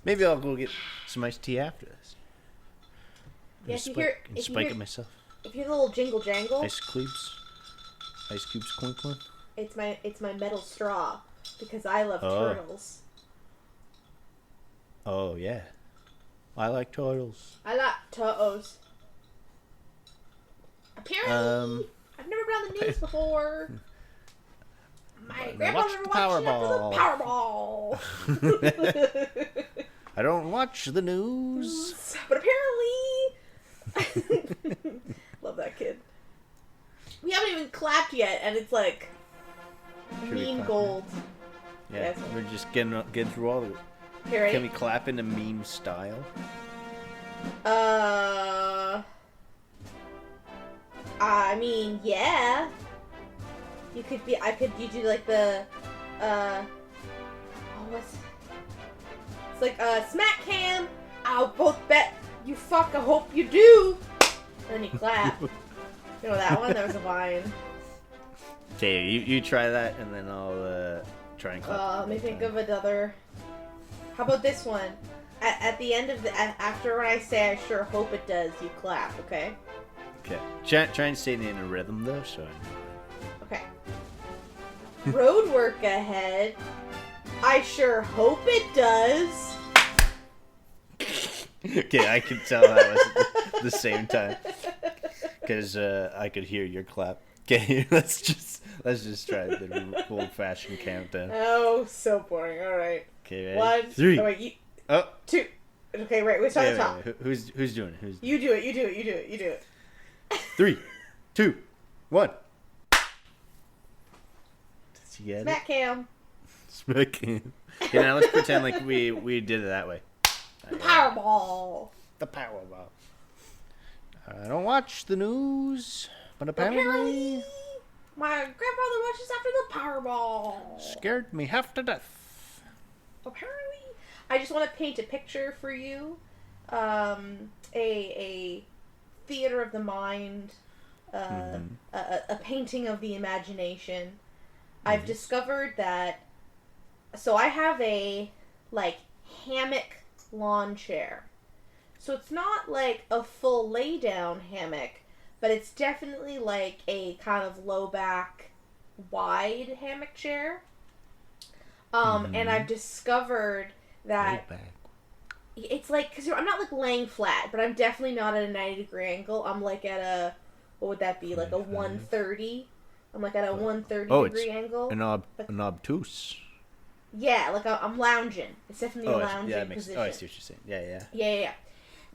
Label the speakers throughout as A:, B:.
A: Maybe I'll go get some iced tea after this.
B: Yeah,
A: And spike it myself.
B: if you hear the little jingle jangle,
A: Ice cubes. Ice cubes clink.
B: it's my metal straw because I love turtles.
A: Oh yeah, I like turtles.
B: I like turtles. Apparently, I've never been on the news before. My grandpa never watched the Powerball.
A: I don't watch the news.
B: But apparently, love that kid. We haven't even clapped yet, and it's like meme gold.
A: Yeah, we're just getting through all of it.
B: Here, right?
A: Can we clap in a meme style?
B: I mean, yeah. You could be. You do like the. Oh, what's. It's like smack cam. I'll both bet you fuck. I hope you do. And then you clap. You know that one? There was a vine.
A: Okay, you try that, and then I'll try and clap.
B: Let me think of another. How about this one? At the end of after when I say I sure hope it does, you clap. Okay.
A: Okay. Try and stay in a rhythm though, so.
B: Okay. Road work ahead. I sure hope it does.
A: Okay, I can tell that was the same time because I could hear your clap. Okay, let's just try the old-fashioned countdown.
B: Oh, so boring. All right.
A: Okay, ready?
B: 1,
A: 3.
B: Oh, wait, 2. Okay, right. We start at the top.
A: Who's doing it?
B: You do it. You do it. You do it. You do it.
A: 3, 2, 1. Did you get
B: Smack cam.
A: Smack cam. Okay, now let's pretend like we did it that way.
B: The Powerball.
A: The Powerball. I don't watch the news, but apparently
B: my grandfather watches after the Powerball.
A: Scared me half to death.
B: Apparently, I just want to paint a picture for you. A theater of the mind. A painting of the imagination. I've discovered that. So I have a hammock lawn chair. So it's not like a full lay down hammock, but it's definitely like a kind of low back, wide hammock chair. And I've discovered that it's like, because I'm not like laying flat, but I'm definitely not at a 90-degree angle. I'm like at a, what would that be, like a 130? I'm like at a 130-degree angle.
A: An obtuse.
B: Yeah, like I'm lounging. It's definitely a lounging position.
A: Oh, I see what you're saying. Yeah.
B: Yeah.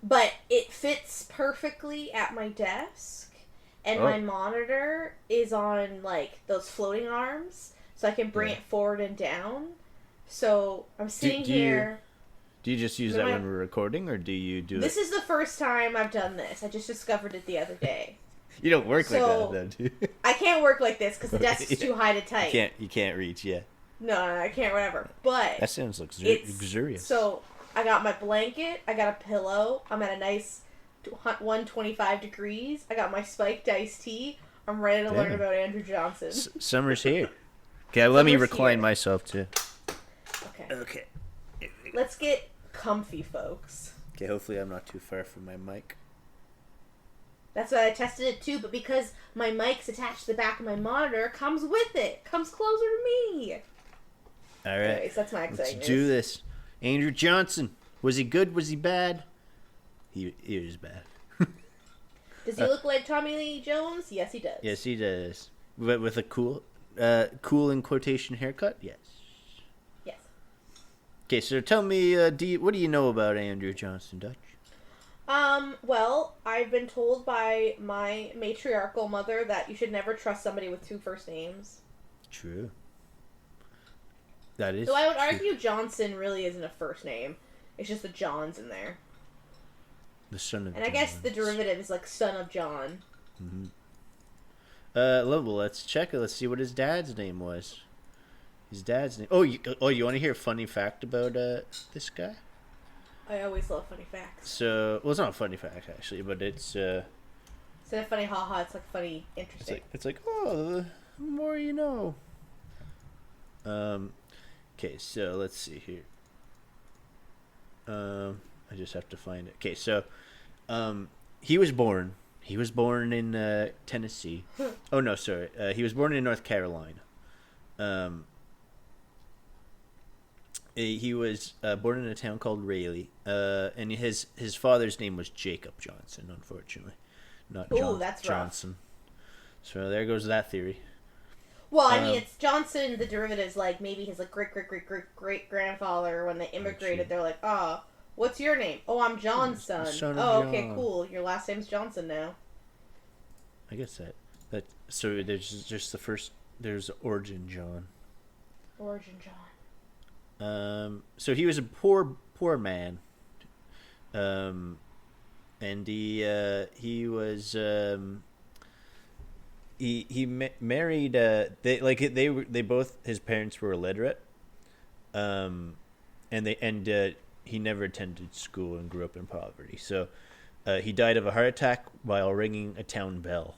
B: But it fits perfectly at my desk, and my monitor is on like those floating arms, so I can bring it forward and down. So I'm sitting here.
A: Do you just use that when we're recording, or do you do
B: This is the first time I've done this. I just discovered it the other day.
A: You don't work like that, though, do you?
B: I can't work like this because the desk is too high to type.
A: You can't reach, yeah.
B: No, I can't, whatever. But
A: that sounds luxurious.
B: So I got my blanket, I got a pillow, I'm at a nice 125 degrees, I got my spiked iced tea, I'm ready to learn about Andrew Johnson.
A: Summer's here. Okay, let me recline myself, too.
B: Okay. Let's get comfy, folks.
A: Okay, hopefully I'm not too far from my mic.
B: That's why I tested it too, but because my mic's attached to the back of my monitor, comes with it. Comes closer to me.
A: All right.
B: Anyways, that's my excitement.
A: Let's do this. Andrew Johnson. Was he good? Was he bad? He was bad.
B: Does he look like Tommy Lee Jones? Yes, he does.
A: Yes, he does. With a cool in quotation haircut? Yes.
B: Yes.
A: Okay, so tell me, what do you know about Andrew Johnson, Dutch?
B: Well, I've been told by my matriarchal mother that you should never trust somebody with 2 first names.
A: True. That is.
B: So I would argue Johnson really isn't a first name. It's just the John's in there.
A: The son of.
B: And I guess the derivative is like son of John.
A: Mm-hmm. Well, let's check it. Let's see what his dad's name was. His dad's name. Oh, you want to hear a funny fact about this guy?
B: I always love funny facts.
A: So, well, it's not a funny fact actually, but it's.
B: Instead of funny haha, it's like funny interesting.
A: It's like the more you know. Okay, so let's see here. I just have to find it. Okay, so he was born. He was born in Tennessee. Oh no, sorry. He was born in North Carolina. He was born in a town called Raleigh, and his father's name was Jacob Johnson. Unfortunately, not
B: that's
A: Johnson.
B: Rough.
A: So there goes that theory.
B: Well, I mean, it's Johnson. The derivatives, like maybe his like great grandfather when they immigrated. They're like, oh, what's your name? Oh, I'm John's son. Oh, okay,
A: John.
B: cool. Your last name's Johnson now.
A: I guess that so there's just the first. There's Origin John.
B: Origin John.
A: So he was a poor man. And he was married. They both his parents were illiterate. And he never attended school and grew up in poverty. So, he died of a heart attack while ringing a town bell.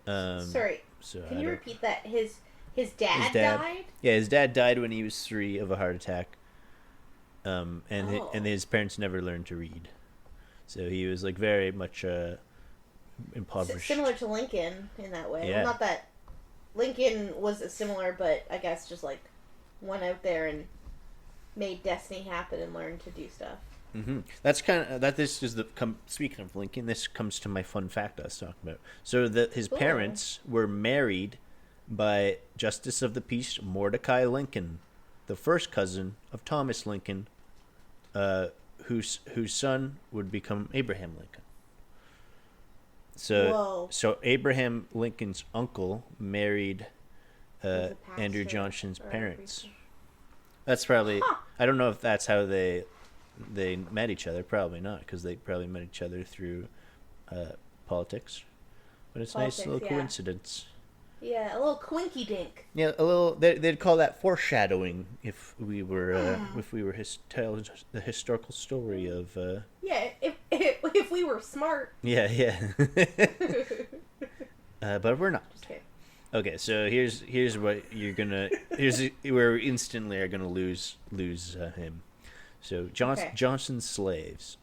B: Sorry.
A: So
B: can you repeat that? His dad died?
A: Yeah, his dad died when he was 3 of a heart attack. And his parents never learned to read. So he was like very much impoverished.
B: Similar to Lincoln in that way.
A: Yeah.
B: Well, not that Lincoln was similar, but I guess just like went out there and made destiny happen and learned to do stuff.
A: Mm-hmm. That's kind of that. This is speaking of Lincoln. This comes to my fun fact I was talking about. So his parents were married by Justice of the Peace Mordecai Lincoln, the first cousin of Thomas Lincoln, whose son would become Abraham Lincoln. So Abraham Lincoln's uncle married Andrew Johnson's parents. That's probably I don't know if that's how they met each other. Probably not, because they probably met each other through politics. But it's a nice little coincidence.
B: Yeah, a little quinky dink.
A: Yeah, a little. They'd call that foreshadowing if we were tell the historical story of.
B: Yeah, if we were smart.
A: Yeah. But we're not.
B: Just kidding.
A: Okay, so here's what you're gonna. Here's where we instantly are gonna lose him. So Johnson's slaves.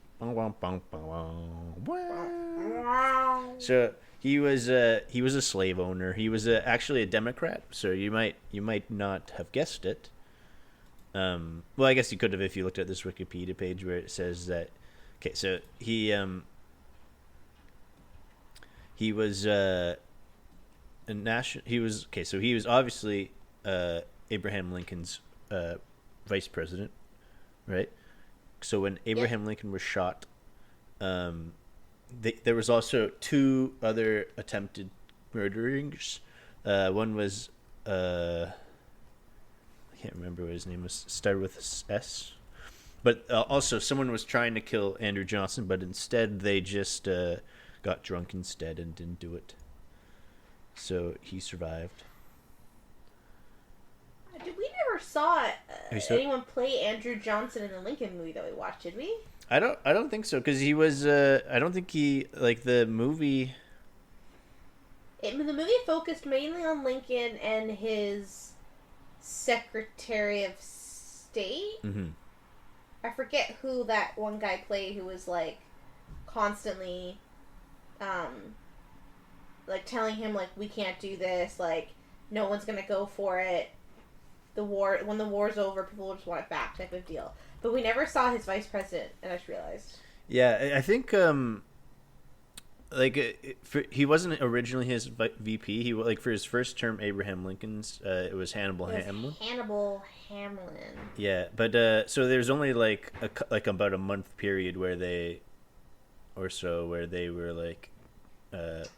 A: So he was a slave owner. He was actually a Democrat. So you might not have guessed it. Well, I guess you could have if you looked at this Wikipedia page where it says that. Okay, so he was a national. He was okay. So he was obviously Abraham Lincoln's vice president, right? So when Abraham Lincoln was shot, there was also 2 other attempted murderings. One was I can't remember what his name was. Started with S. But also someone was trying to kill Andrew Johnson, but instead they just got drunk instead and didn't do it. So he survived.
B: We never saw anyone play Andrew Johnson in the Lincoln movie that we watched, did we?
A: I don't think so, because he was. I don't think he like the movie.
B: The movie focused mainly on Lincoln and his Secretary of State.
A: Mm-hmm.
B: I forget who that one guy played, who was like constantly, like telling him like we can't do this, like no one's gonna go for it. When the war's over, people will just want it back, type of deal. But we never saw his vice president, and I just realized.
A: Yeah, I think he wasn't originally his VP. He for his first term, Abraham Lincoln's. It was Hannibal Hamlin.
B: Hannibal Hamlin.
A: Yeah, but so there's only like about a month period where they were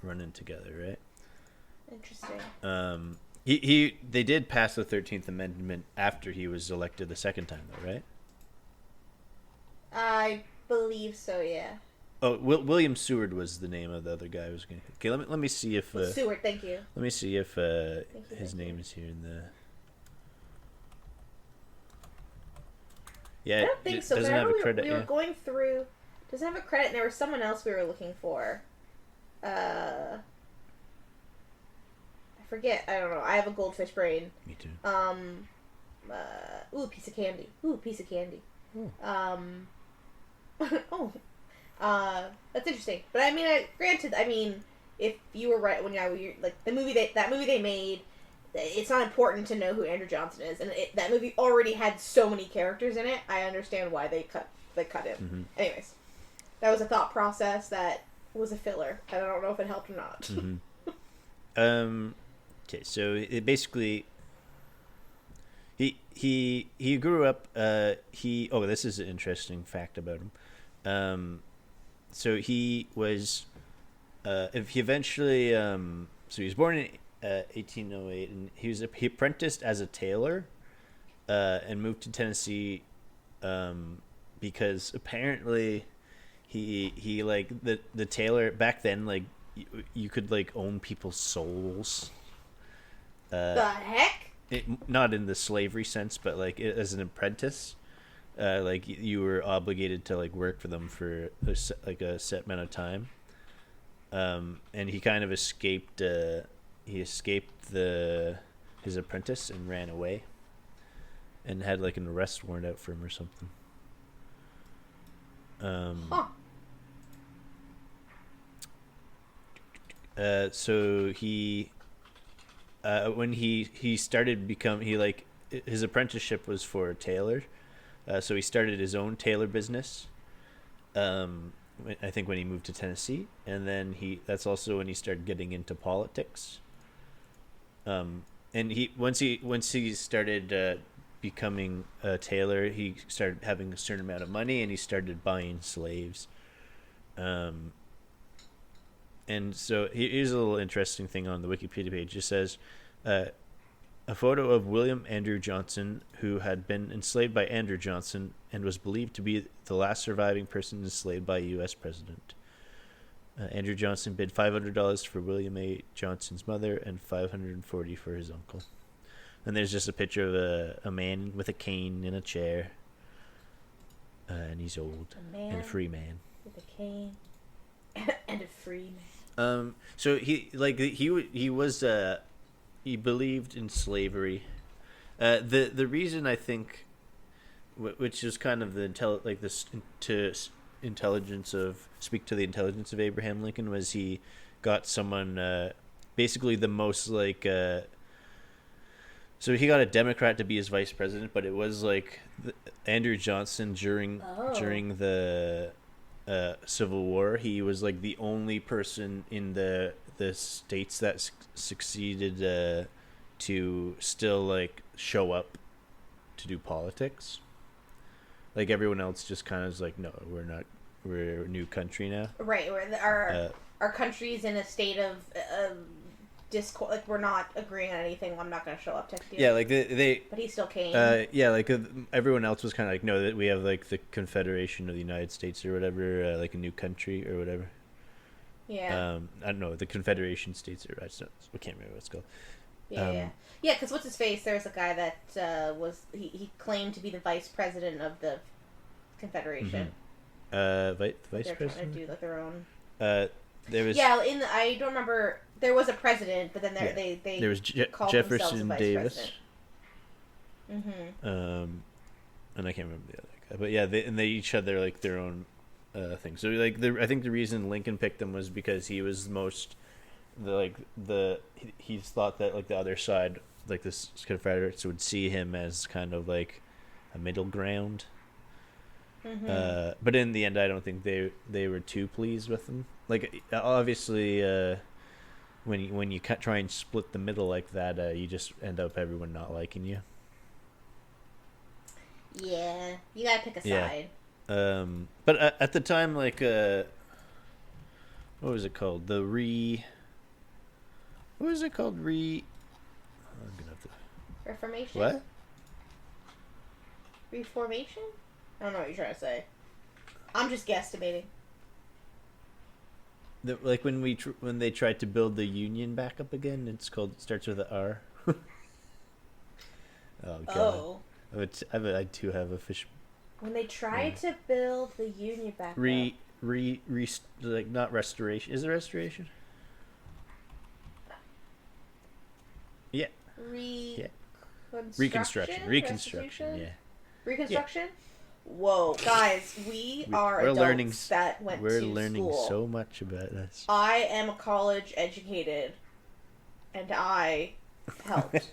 A: running together, right?
B: Interesting.
A: They did pass the 13th Amendment after he was elected the second time, though, right?
B: I believe so, yeah.
A: Oh, William Seward was the name of the other guy who was going to... Okay, let me see if...
B: Seward, thank you.
A: Let me see if his name is here in the... Yeah,
B: I don't think so.
A: Doesn't have a credit.
B: We were going through... Doesn't have a credit, and there was someone else we were looking for. I forget. I don't know. I have a goldfish brain.
A: Me too.
B: piece of candy. Ooh, piece of candy. Oh, that's interesting. But I mean, granted, I mean, if you were right when you're like the movie that movie they made, it's not important to know who Andrew Johnson is, and that movie already had so many characters in it. I understand why they cut him.
A: Mm-hmm.
B: Anyways, that was a thought process that was a filler. I don't know if it helped or not.
A: Mm-hmm. Okay, so it basically he grew up. This is an interesting fact about him. So he was, if he eventually, so he was born in 1808, and he apprenticed as a tailor, and moved to Tennessee, because apparently, he like the tailor back then, like you could like own people's souls.
B: The heck?
A: Not in the slavery sense, but like as an apprentice. Like you were obligated to like work for them for a set amount of time, and he kind of escaped. He escaped his apprentice and ran away, and had like an arrest warrant out for him or something.
B: Huh.
A: So he, when he started his apprenticeship was for a tailor. So he started his own tailor business. I think when he moved to Tennessee, and then that's also when he started getting into politics. And once he started becoming a tailor, he started having a certain amount of money, and he started buying slaves. And so here's a little interesting thing on the Wikipedia page. It says, a photo of William Andrew Johnson, who had been enslaved by Andrew Johnson and was believed to be the last surviving person enslaved by a U.S. president. Andrew Johnson bid $500 for William A. Johnson's mother and $540 for his uncle. And there's just a picture of a man with a cane in a chair, and he's old and a free man
B: with a cane and a free man.
A: So he was he believed in slavery. The reason I think, which is kind of speak to the intelligence of Abraham Lincoln, was he got someone, basically the most so he got a Democrat to be his vice president, but it was like Andrew Johnson during the Civil War. He was like the only person in the states that succeeded to still like show up to do politics. Like everyone else just kind of is like, no, we're a new country now.
B: Right, our country's in a state of discord. Like we're not agreeing on anything. I'm not going to show up to do.
A: Yeah, like they.
B: But he still came.
A: Yeah, like everyone else was kind of like, no, that we have like the Confederation of the United States or whatever, like a new country or whatever.
B: Yeah.
A: I don't know, the Confederation States, or I can't remember what it's called.
B: Yeah, because what's his face? There's a guy that he claimed to be the vice president of the Confederation.
A: Mm-hmm. Vice
B: They're
A: president.
B: trying to do like their own.
A: There was.
B: Yeah, I don't remember. There was a president, but then they
A: there was Jefferson Davis.
B: Mm-hmm.
A: And I can't remember the other guy, but yeah, they each had their own thing. So like I think the reason Lincoln picked him was because he was he thought that like the other side, like the Confederates, would see him as kind of like a middle ground. Mm-hmm. But in the end, I don't think they were too pleased with him. Like obviously, when you try and split the middle like that, you just end up everyone not liking you.
B: Yeah, you gotta pick a side.
A: But at the time, like, what was it called? What was it called? I'm gonna have to.
B: Reformation.
A: What?
B: Reformation? I don't know what you're trying to say. I'm just guesstimating.
A: Like when they tried to build the Union back up again, it starts with an R. Oh god.
B: Oh.
A: I too have a fish.
B: When they tried to build the Union back up.
A: Like not restoration. Is it restoration?
B: Yeah.
A: Reconstruction.
B: Restitution?
A: Yeah.
B: Reconstruction? Whoa, guys, we are
A: we're
B: adults
A: learning.
B: that went
A: We're
B: to
A: learning
B: school.
A: so much about this.
B: I am college educated, and I helped.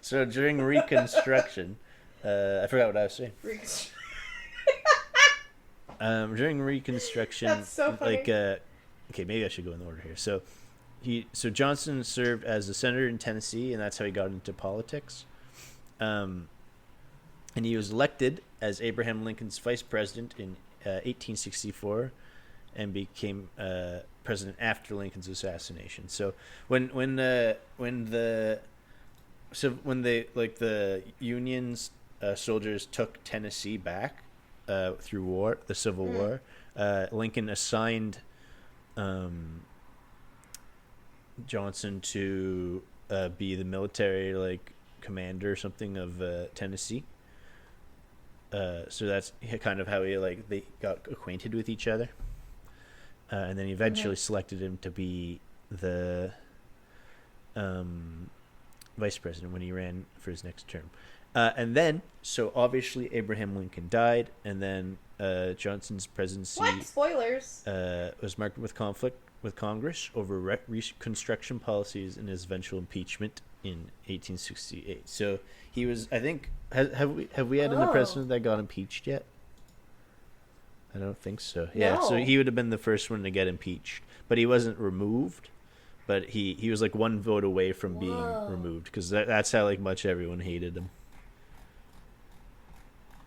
A: So during Reconstruction, I forgot what I was saying. During Reconstruction,
B: That's so funny.
A: like, okay, maybe I should go in order here. So Johnson served as a senator in Tennessee, and that's how he got into politics. And he was elected as Abraham Lincoln's vice president in 1864, and became president after Lincoln's assassination. So when the Union's soldiers took Tennessee back through the Civil War, Lincoln assigned Johnson to be the military commander or something of Tennessee. So that's kind of how they got acquainted with each other, and then he eventually selected him to be the vice president when he ran for his next term. And then, so obviously Abraham Lincoln died, and then Johnson's presidency
B: What? Spoilers.
A: was marked with conflict with Congress over Reconstruction policies and his eventual impeachment in 1868. So he was, I think, have we had a president that got impeached yet? I don't think so. Yeah,
B: No.
A: so he would have been the first one to get impeached, but he wasn't removed. But he was like one vote away from being removed, because that's how much everyone hated him.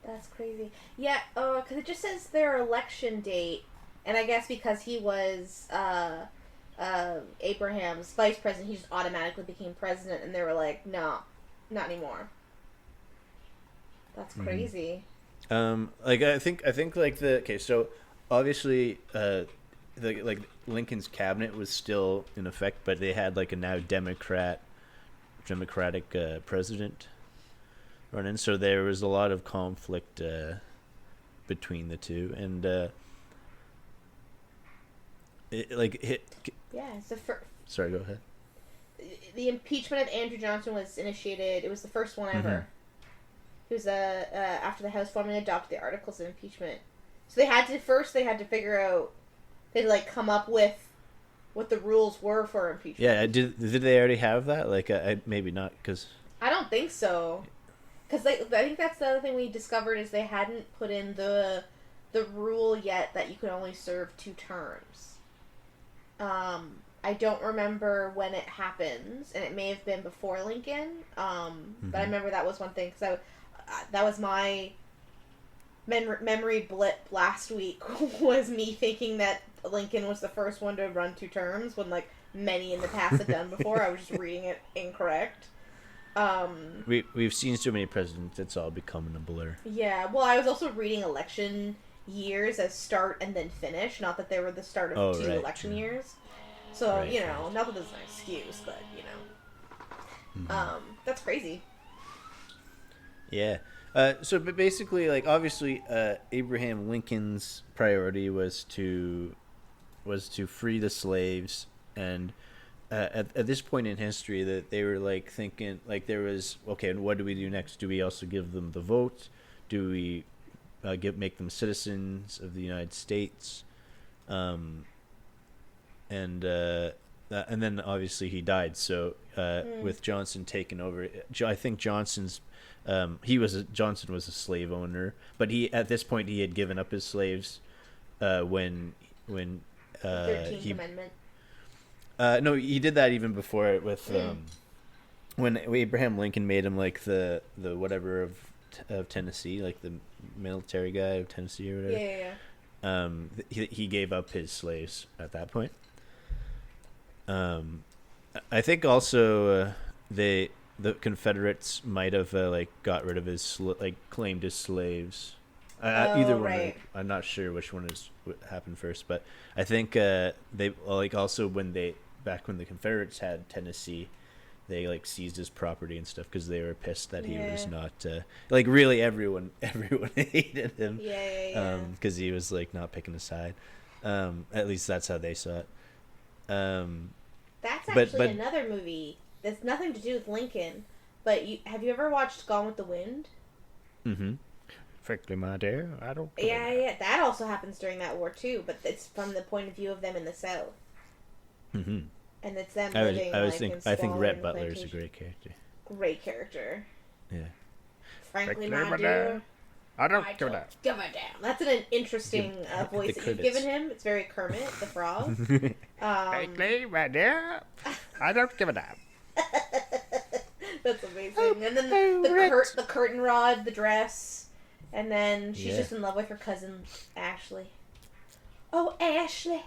B: That's crazy. Yeah, because it just says their election date, and I guess because he was Abraham's vice president, he just automatically became president, and they were like, no, not anymore. That's crazy.
A: I think so obviously Lincoln's cabinet was still in effect, but they had a now democratic president running, so there was a lot of conflict between the two, and sorry, go ahead.
B: The impeachment of Andrew Johnson was initiated. It was the first one ever. It was after the House formally adopted the Articles of Impeachment. So they had to figure out, they had to come up with what the rules were for impeachment.
A: Yeah, did they already have that? Maybe not, because
B: I don't think so. Because I think that's the other thing we discovered, is they hadn't put in the rule yet that you could only serve 2 terms. I don't remember when it happens, and it may have been before Lincoln. But I remember that was one thing, because that was my memory blip last week, was me thinking that Lincoln was the first one to run 2 terms, when many in the past had done before. I was just reading it incorrect.
A: We've seen so many presidents, it's all becoming a blur.
B: Yeah, well, I was also reading election years as start and then finish, not that they were the start of 2 election years. So, not that there's an excuse, but, that's crazy.
A: Yeah. So, but basically, obviously, Abraham Lincoln's priority was to free the slaves, and at this point in history, that they were thinking there was, okay, and what do we do next? Do we also give them the vote? Do we make them citizens of the United States? And then obviously he died. So with Johnson taking over, I think Johnson was a slave owner, but at this point he had given up his slaves when
B: 13th Amendment.
A: No, he did that even before it with when Abraham Lincoln made him the whatever of Tennessee, the military guy of Tennessee or whatever.
B: Yeah.
A: He gave up his slaves at that point. I think also the Confederates might have got rid of his claimed his slaves. Either one.
B: Right.
A: I'm not sure which one what happened first, but I think they also when the Confederates had Tennessee, they seized his property and stuff because they were pissed that he was not really everyone hated him.
B: Yeah.
A: Because he was not picking a side. At least that's how they saw it.
B: That's actually another movie that's nothing to do with Lincoln, But have you ever watched Gone with the Wind?
A: Mm-hmm. Frankly, my dear, I don't.
B: Yeah. That also happens during that war too, but it's from the point of view of them in the South.
A: Mm-hmm.
B: And it's them
A: I
B: living
A: I think
B: in
A: Rhett
B: the
A: Butler is a
B: plantation.
A: great character.
B: Great character.
A: Yeah.
B: Frankly,
A: Frankly,
B: my dear,
A: I don't
B: I
A: give a
B: don't
A: damn.
B: give a damn. That's an interesting voice
A: The
B: that you've
A: credits.
B: given him. It's very Kermit the Frog.
A: Frankly, my dear, I don't give a damn.
B: That's amazing. And then the curtain rod, the dress, and then she's just in love with her cousin Ashley. Oh, Ashley.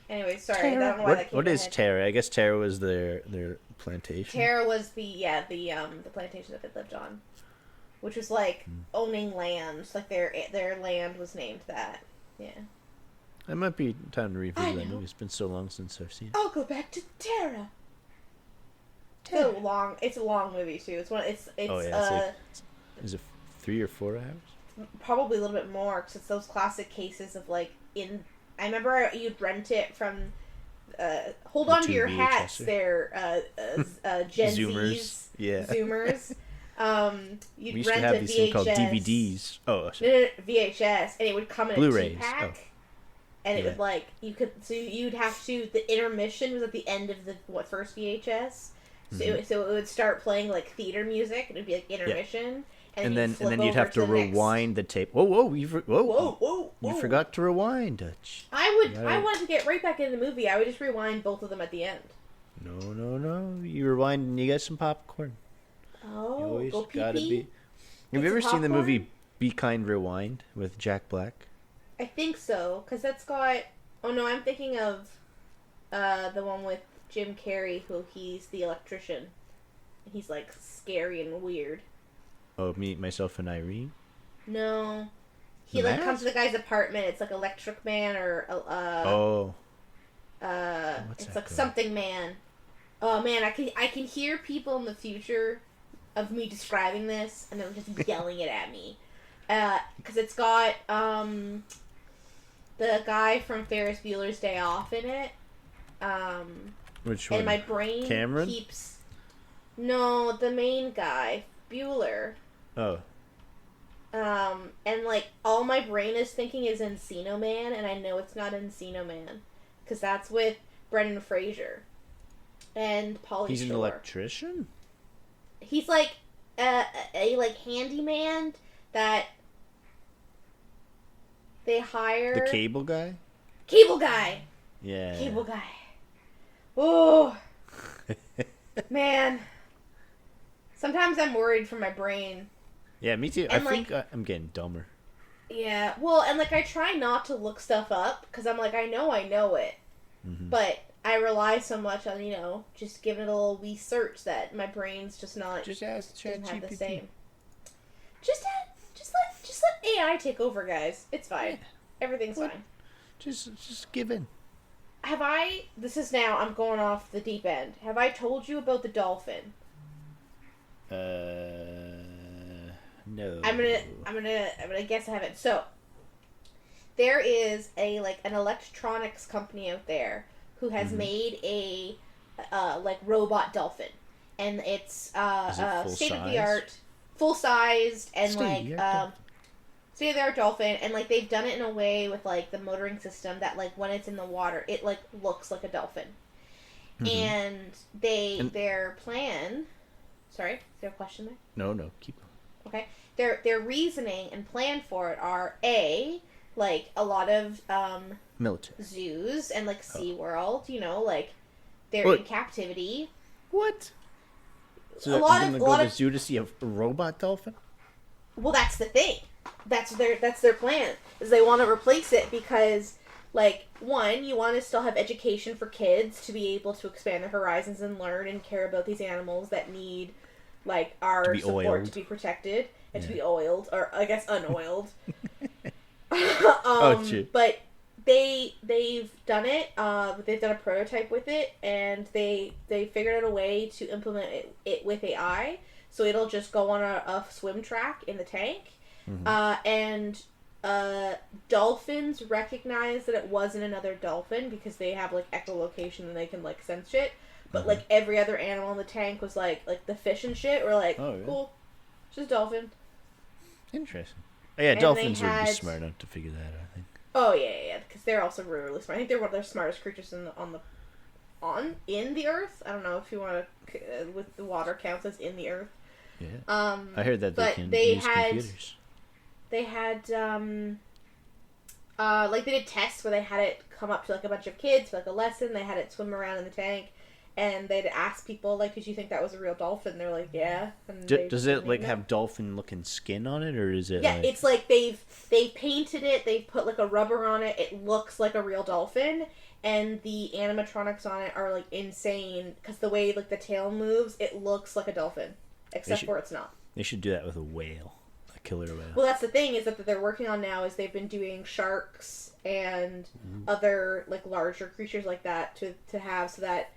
B: Anyway, sorry, I don't know why that came
A: What
B: to
A: is
B: my head.
A: Tara? I guess Tara was their plantation.
B: Tara was the plantation that they lived on, which was like owning land. Like their land was named that. Yeah.
A: It might be time to
B: I
A: revisit that
B: know.
A: movie. It's been so long since I've seen it.
B: I'll go back to Tara. It's a long movie too. It's
A: Oh yeah, is it 3 or 4 hours?
B: probably a little bit more because it's those classic cases of like I remember you'd rent it from. Hold
A: The
B: on to
A: two
B: your hats,
A: VHS-er.
B: there, Gen
A: Zoomers.
B: Zs,
A: Yeah.
B: Zoomers. You'd
A: We used
B: rent
A: to have
B: a
A: these
B: VHS.
A: things called DVDs. Oh,
B: No,
A: sorry.
B: no, no, VHS, and it would come in a
A: Blu-rays.
B: 2-pack,
A: Oh.
B: and it
A: Yeah.
B: would like you'd have to. The intermission was at the end of the first VHS, so it would start playing like theater music, and it'd be like intermission,
A: And then
B: flip
A: you'd
B: over
A: have to
B: the next-
A: rewind the tape. Whoa!
B: Whoa!
A: You forgot to rewind, Dutch.
B: I
A: Right.
B: wanted to get right back into the movie. I would just rewind both of them at the end.
A: No. You rewind and you got some popcorn. You
B: Oh,
A: always
B: go pee
A: gotta
B: pee.
A: be. Have you
B: Get
A: ever
B: some
A: seen the movie
B: popcorn?
A: Be Kind Rewind with Jack Black?
B: I think so, because that's got. Oh no, I'm thinking of the one with Jim Carrey, who he's the electrician. He's like scary and weird.
A: Oh, Me, Myself, and Irene.
B: No, he
A: The
B: like comes
A: Mask?
B: to the guy's apartment. It's like Electric Man or
A: Oh, what's
B: it's
A: that
B: like
A: called?
B: Something Man. Oh man, I can hear people in the future of me describing this, and they're just yelling it at me, because it's got the guy from Ferris Bueller's Day Off in it.
A: which one?
B: And my brain
A: Cameron?
B: keeps. No, the main guy, Bueller.
A: Oh,
B: And like all my brain is thinking is Encino Man, and I know it's not Encino Man, because that's with Brendan Fraser and Pauly
A: he's an
B: Shore.
A: electrician.
B: He's like a like handyman that they hire.
A: The cable guy.
B: Cable guy.
A: Yeah.
B: Cable guy. Oh man. Sometimes I'm worried for my brain.
A: Yeah, me too.
B: And,
A: I think I'm getting dumber.
B: Yeah, well, and like I try not to look stuff up because I'm like I know it,
A: Mhm.
B: but I rely so much on just giving it a little wee search that my brain's just not
A: Just ask
B: doesn't have the
A: ChatGPT.
B: same. Just let AI take over, guys. It's fine.
A: Yeah.
B: Everything's
A: What?
B: fine.
A: Just give in.
B: Have I? This is now. I'm going off the deep end. Have I told you about the dolphin?
A: No.
B: I'm gonna guess I haven't. So there is an electronics company out there who has
A: Mhm.
B: made a like robot dolphin, and it's
A: Is it full
B: state of the
A: size?
B: art, full sized, and
A: State-of-the-art dolphin.
B: state of the art dolphin, and like they've done it in a way with like the motoring system that like when it's in the water, it like looks like a dolphin,
A: Mhm.
B: and their plan. Sorry, is there a question there?
A: No. Keep.
B: Okay. Their reasoning and plan for it are like a lot of
A: Military.
B: zoos and like SeaWorld, like they're
A: What?
B: in captivity.
A: What? So
B: A
A: you're
B: lot
A: gonna
B: of-
A: go
B: a lot
A: to the
B: of-
A: zoo to see a robot dolphin?
B: Well, that's the thing. That's their plan. Is they want to replace it because like one, you want to still have education for kids to be able to expand their horizons and learn and care about these animals that need like our
A: be
B: support
A: oiled.
B: to be protected and to
A: Yeah.
B: be oiled, or I guess unoiled.
A: Shit.
B: But they've done it. They've done a prototype with it, and they figured out a way to implement it with AI. So it'll just go on a swim track in the tank, and dolphins recognize that it wasn't another dolphin because they have like echolocation and they can like sense shit. but like every other animal in the tank was like the fish and shit were like,
A: Oh, yeah.
B: cool, it's just a dolphin.
A: Interesting. Oh, yeah,
B: And
A: dolphins
B: they
A: would be
B: had-
A: smart enough to figure that out, I think.
B: Oh yeah, because they're also really, really smart. I think they're one of the smartest creatures in the earth. I don't know if you want to with the water counts as in the earth.
A: Yeah. I heard that they
B: but
A: can
B: they
A: use
B: had-
A: computers.
B: They had like they did tests where they had it come up to like a bunch of kids for like a lesson. They had it swim around in the tank, and they'd ask people like, "Did you think that was a real dolphin?" They're like, "Yeah." And
A: Does it like have dolphin-looking skin on it, or is it?
B: Yeah,
A: like...
B: it's like they painted it. They put like a rubber on it. It looks like a real dolphin, and the animatronics on it are like insane because the way like the tail moves, it looks like a dolphin, except
A: should-
B: for it's not.
A: They should do that with a whale, a killer whale.
B: Well, that's the thing is that they're working on now is they've been doing sharks and other like larger creatures like that to have so that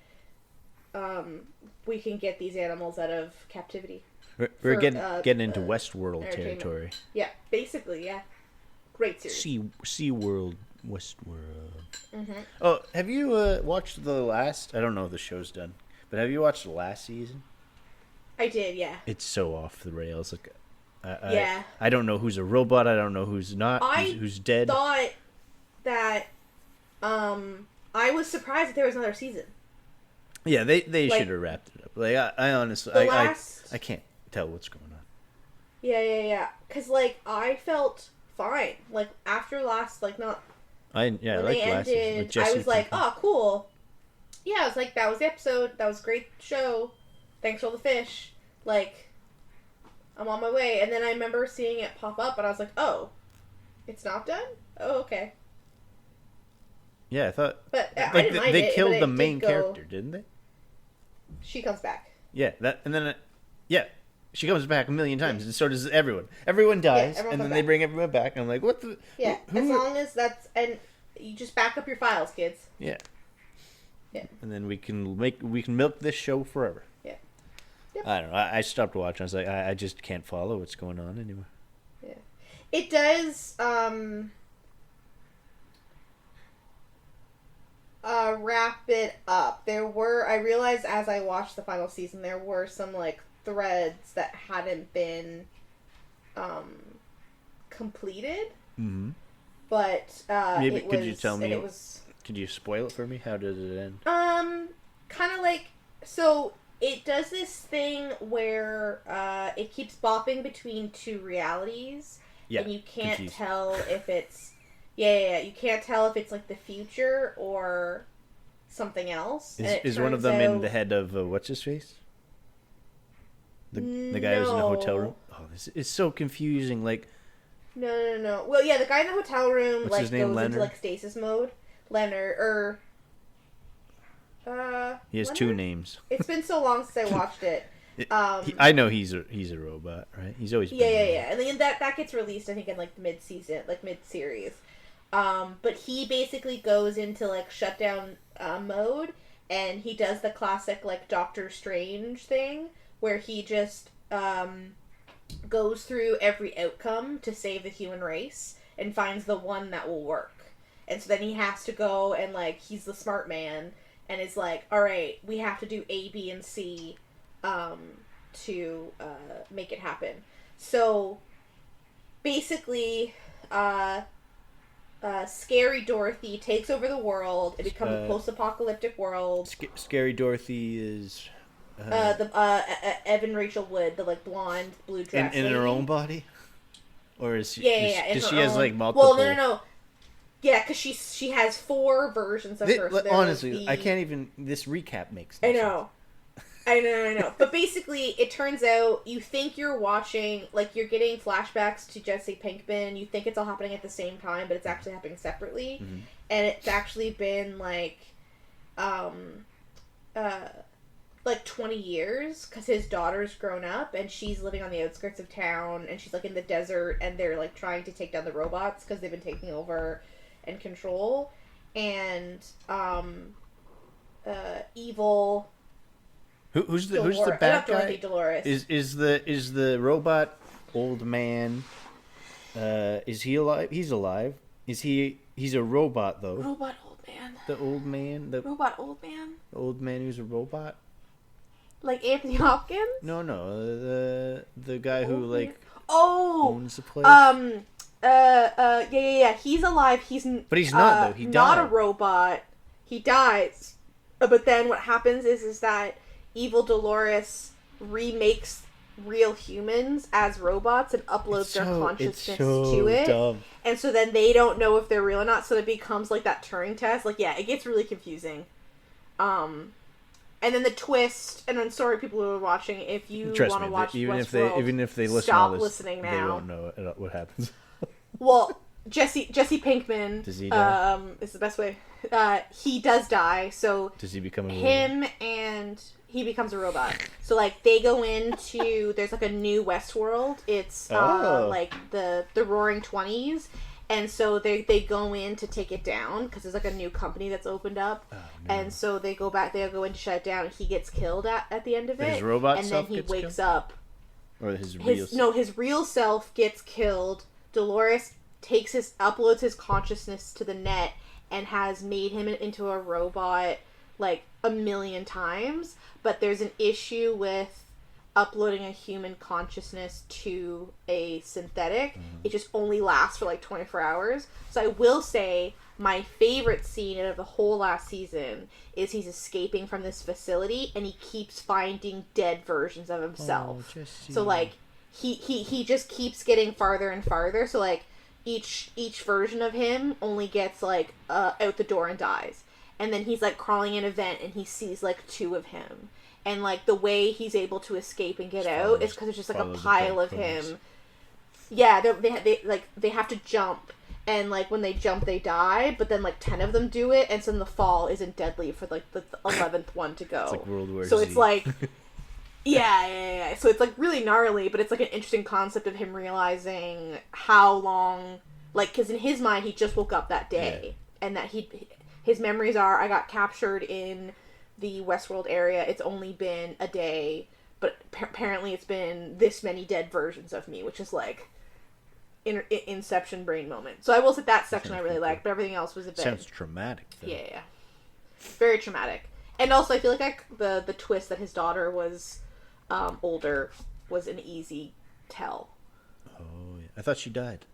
B: we can get these animals out of captivity.
A: We're
B: for,
A: getting into Westworld
B: entertainment.
A: territory.
B: Yeah, basically, yeah. Great series.
A: Sea World, Westworld.
B: Mm-hmm.
A: Oh, have you watched the last? I don't know if the show's done, but have you watched the last season?
B: I did, yeah.
A: It's so off the rails. Like,
B: Yeah.
A: I don't know who's a robot. I don't know who's not.
B: I
A: who's dead.
B: Thought that I was surprised that there was another season.
A: Yeah, they
B: Like,
A: should have wrapped it up. Like I honestly,
B: The last
A: I can't tell what's going on.
B: Yeah. Cause like I felt fine. Like after last like not
A: I
B: when
A: like
B: they
A: last season.
B: ended
A: With Jesse
B: I was like,
A: Pinkman.
B: oh cool. Yeah, I was like, that was the episode, that was a great show. Thanks for all the fish. Like I'm on my way. And then I remember seeing it pop up and I was like, oh, it's not done? Oh, okay.
A: Yeah, I thought.
B: But I
A: Like
B: didn't mind
A: they
B: it,
A: killed
B: but it
A: the
B: did
A: main
B: go-
A: character, didn't they?
B: She comes back.
A: Yeah, that and then yeah, she comes back a million times, and so does everyone. Everyone dies,
B: everyone
A: and
B: comes
A: then they
B: back.
A: bring everyone back. And I'm like, what the?
B: Yeah,
A: who
B: as
A: are-
B: long as that's and you just back up your files, kids.
A: Yeah.
B: Yeah.
A: And then we can milk this show forever.
B: Yeah. Yep.
A: I don't know. I stopped watching. I was like, I just can't follow what's going on anymore.
B: It does wrap it up. I realized as I watched the final season there were some like threads that hadn't been completed.
A: Mm-hmm.
B: But
A: Maybe
B: it was,
A: could you tell me?
B: and it was
A: Could you spoil it for me? How did it end?
B: kind of like, so it does this thing where it keeps bopping between two realities,
A: Yeah.
B: and you can't
A: confused.
B: tell if it's you can't tell if it's like the future or something else. And it
A: Is one of
B: turns
A: them in
B: out-
A: the head of what's his face? The guy who's in the hotel
B: No.
A: room. Oh, this is so confusing. Like,
B: No. Well, yeah, the guy in the hotel room
A: What's
B: like
A: his name,
B: goes
A: Leonard?
B: into like stasis mode. Leonard or
A: he has
B: Leonard?
A: two names.
B: It's been so long since I watched it.
A: I know he's a robot, right? He's always been a robot.
B: Yeah. And then that gets released, I think, in like mid-season, like mid-series. But he basically goes into like shutdown mode, and he does the classic like Doctor Strange thing, where he just goes through every outcome to save the human race and finds the one that will work. And so then he has to go and like he's the smart man and is like, all right, we have to do A, B, and C to make it happen. So basically, Scary Dorothy takes over the world. It becomes a post-apocalyptic world.
A: Scary Dorothy is
B: Evan Rachel Wood, the like blonde blue dress
A: in her
B: lady.
A: own body, or is she?
B: Yeah.
A: Does
B: in
A: she
B: her
A: has
B: own-
A: like multiple?
B: Well, no. Yeah, because she has 4 versions of her. So there
A: honestly,
B: was the-
A: I can't even. This recap makes.
B: I
A: No
B: know. I know. But basically, it turns out you think you're watching, like, you're getting flashbacks to Jesse Pinkman. You think it's all happening at the same time, but it's actually happening separately.
A: Mhm.
B: And it's actually been, like 20 years, because his daughter's grown up, and she's living on the outskirts of town, and she's, like, in the desert, and they're, like, trying to take down the robots, because they've been taking over and control. And, evil...
A: Who's the
B: Dolores.
A: bad
B: Not Dorothy,
A: guy?
B: Dolores.
A: Is the robot old man? Is he alive? He's alive. He's a robot though.
B: Robot old old man?
A: The old man, the
B: Robot old man?
A: old man who's a robot.
B: Like Anthony Hopkins?
A: No, the guy who
B: Old
A: like
B: man? Oh,
A: owns the place.
B: yeah. He's alive.
A: But he's not though. He
B: not
A: died.
B: a robot. He dies. But then what happens is that evil Dolores remakes real humans as robots and uploads their consciousness to it.
A: Dumb.
B: And so then they don't know if they're real or not, so it becomes like that Turing test. Like, yeah, it gets really confusing. And then the twist, and then sorry people who are watching, if you want to watch
A: even
B: Westworld,
A: if they listen,
B: stop
A: to this,
B: listening now.
A: They won't know what happens.
B: Well, Jesse Pinkman,
A: Does he die?
B: is the best way. He does die, so
A: Does he become a
B: him and he becomes a robot. So like they go into there's like a new Westworld. It's like the Roaring 20s, and so they go in to take it down because there's like a new company that's opened up. Oh, no. And so they go in to shut it down, and he gets killed at the end of it.
A: His robot
B: and
A: self
B: then he
A: gets
B: wakes
A: killed?
B: up.
A: Or his
B: real self gets killed. Dolores uploads his consciousness to the net and has made him into a robot like a million times, but there's an issue with uploading a human consciousness to a synthetic. It just only lasts for like 24 hours. So I will say my favorite scene out of the whole last season is he's escaping from this facility and he keeps finding dead versions of himself. So like he just keeps getting farther and farther. So like each version of him only gets like out the door and dies. And then he's like crawling in a vent and he sees like two of him. And like the way he's able to escape and get out is because there's just like a pile of him. Yeah, they have to jump, and like when they jump they die, but then like 10 of them do it, and so then the fall isn't deadly for like the 11th one to go.
A: It's like World War
B: so
A: Z.
B: It's like yeah. So it's like really gnarly, but it's like an interesting concept of him realizing how long, like, because in his mind he just woke up that day, and that his memories are, I got captured in the Westworld area, it's only been a day, but apparently it's been this many dead versions of me, which is like Inception brain moment. So I will say that section I really liked, but everything else was a bit...
A: Sounds traumatic, though.
B: Yeah. Very traumatic. And also I feel like the twist that his daughter was older was an easy tell.
A: Oh, yeah. I thought she died.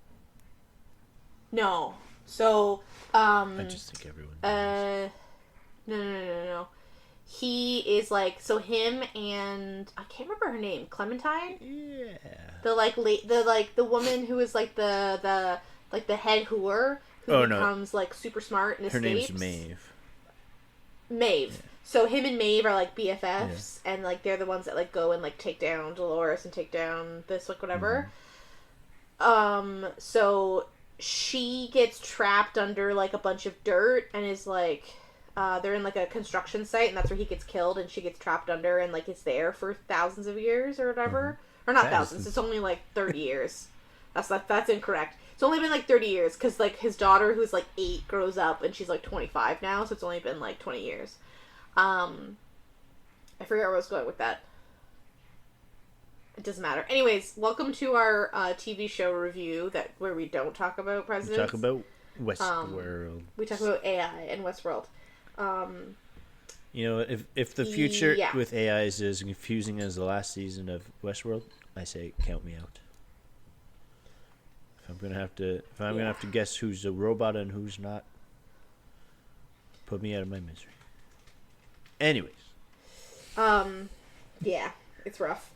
B: No. So,
A: I just think everyone dies.
B: No. He is like, so him and I can't remember her name, Clementine?
A: Yeah.
B: The woman who is like the head whore who becomes like super smart and escapes.
A: Her name's Maeve.
B: Maeve. Yeah. So him and Maeve are like BFFs, and like they're the ones that like go and like take down Dolores and take down this like whatever. So she gets trapped under like a bunch of dirt and is like they're in like a construction site, and that's where he gets killed, and she gets trapped under and like is there for thousands of years or whatever. Or not thousands, it's only like 30 years. That's incorrect. It's only been like 30 years because like his daughter who's like 8 grows up and she's like 25 now, so it's only been like 20 years. I forget where I was going with that. It doesn't matter. Anyways, welcome to our TV show review where we don't talk about presidents.
A: We talk about Westworld.
B: We talk about AI and Westworld.
A: You know, if the future with AI is as confusing as the last season of Westworld, I say count me out. If I'm gonna have to guess who's a robot and who's not, put me out of my misery. Anyways.
B: Yeah, it's rough.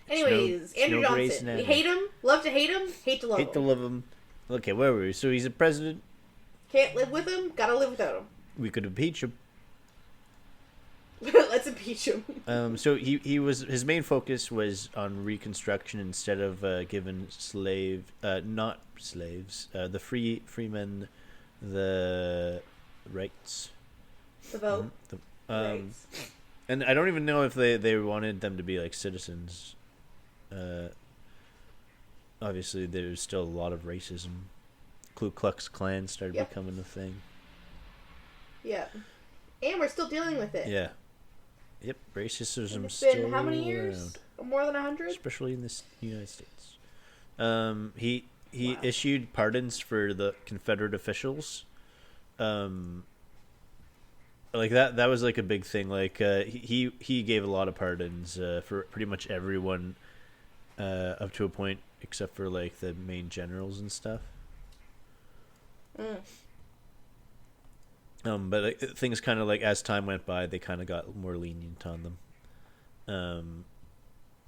B: Anyways, Andrew Johnson. We hate him, love to hate him, hate to love him.
A: Hate to love him. Okay, where were we? So he's a president.
B: Can't live with him, gotta live without him.
A: We could impeach him.
B: Let's impeach him.
A: So his main focus was on Reconstruction instead of giving not slaves, the freemen, the rights.
B: The vote.
A: Rights. And I don't even know if they wanted them to be like citizens. Obviously, there's still a lot of racism. Ku Klux Klan started becoming a thing.
B: Yeah. And we're still dealing with it.
A: Yeah. Yep, racism
B: it's been how many years?
A: Around.
B: More than 100?
A: Especially in the United States. He issued pardons for the Confederate officials like that was like a big thing. Like he gave a lot of pardons for pretty much everyone up to a point, except for like the main generals and stuff.
B: Mm.
A: But like, things kind of like as time went by, they kind of got more lenient on them.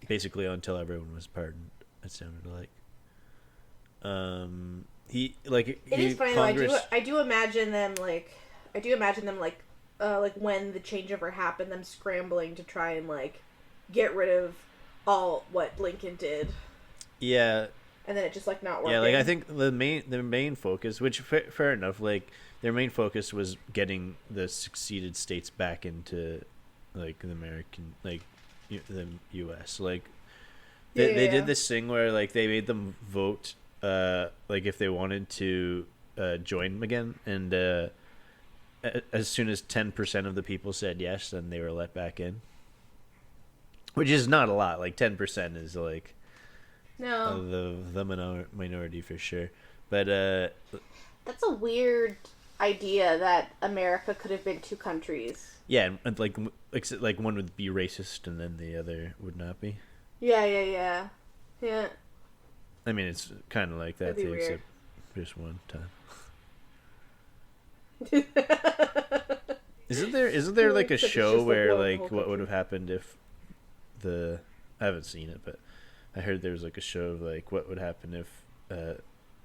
A: Basically until everyone was pardoned. It sounded like. He like
B: It
A: he,
B: is funny
A: Congress,
B: though. I do imagine them like when the changeover happened, them scrambling to try and like get rid of all what Lincoln did,
A: yeah,
B: and then it just like not working.
A: yeah. Like I think the main focus, which fair enough, like their main focus was getting the succeeded states back into like the American, like the U.S. Like they did this thing where like they made them vote, like if they wanted to join them again, and as soon as 10% of the people said yes, then they were let back in. Which is not a lot. Like 10% is like the minority for sure. But
B: that's a weird idea that America could have been two countries.
A: yeah, and like one would be racist and then the other would not be.
B: Yeah.
A: I mean, it's kind of like that too, except just one time. Isn't there like a show where like what would have happened if I haven't seen it, but I heard there was like a show of like what would happen if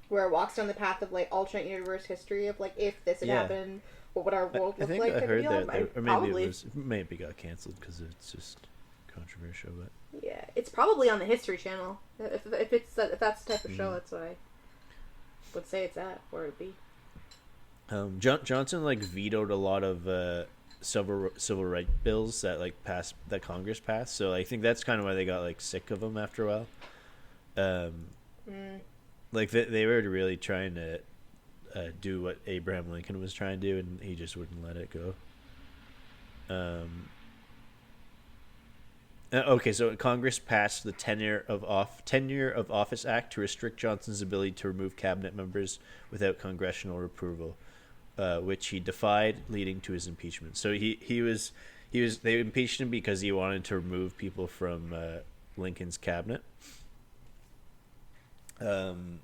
B: where it walks down the path of like alternate universe history of like if this had happened, what would our world look like?
A: I heard that, or
B: probably.
A: maybe it got canceled because it's just controversial. But
B: yeah, it's probably on the History Channel. If that's the type of show, that's what I would say it's at, or it'd be.
A: Johnson like vetoed a lot of civil rights bills that like Congress passed. So I think that's kind of why they got like sick of him after a while. Like they were really trying to do what Abraham Lincoln was trying to do, and he just wouldn't let it go. Okay, so Congress passed the Tenure of Office Act to restrict Johnson's ability to remove cabinet members without congressional approval, which he defied, leading to his impeachment. So they impeached him because he wanted to remove people from Lincoln's cabinet. And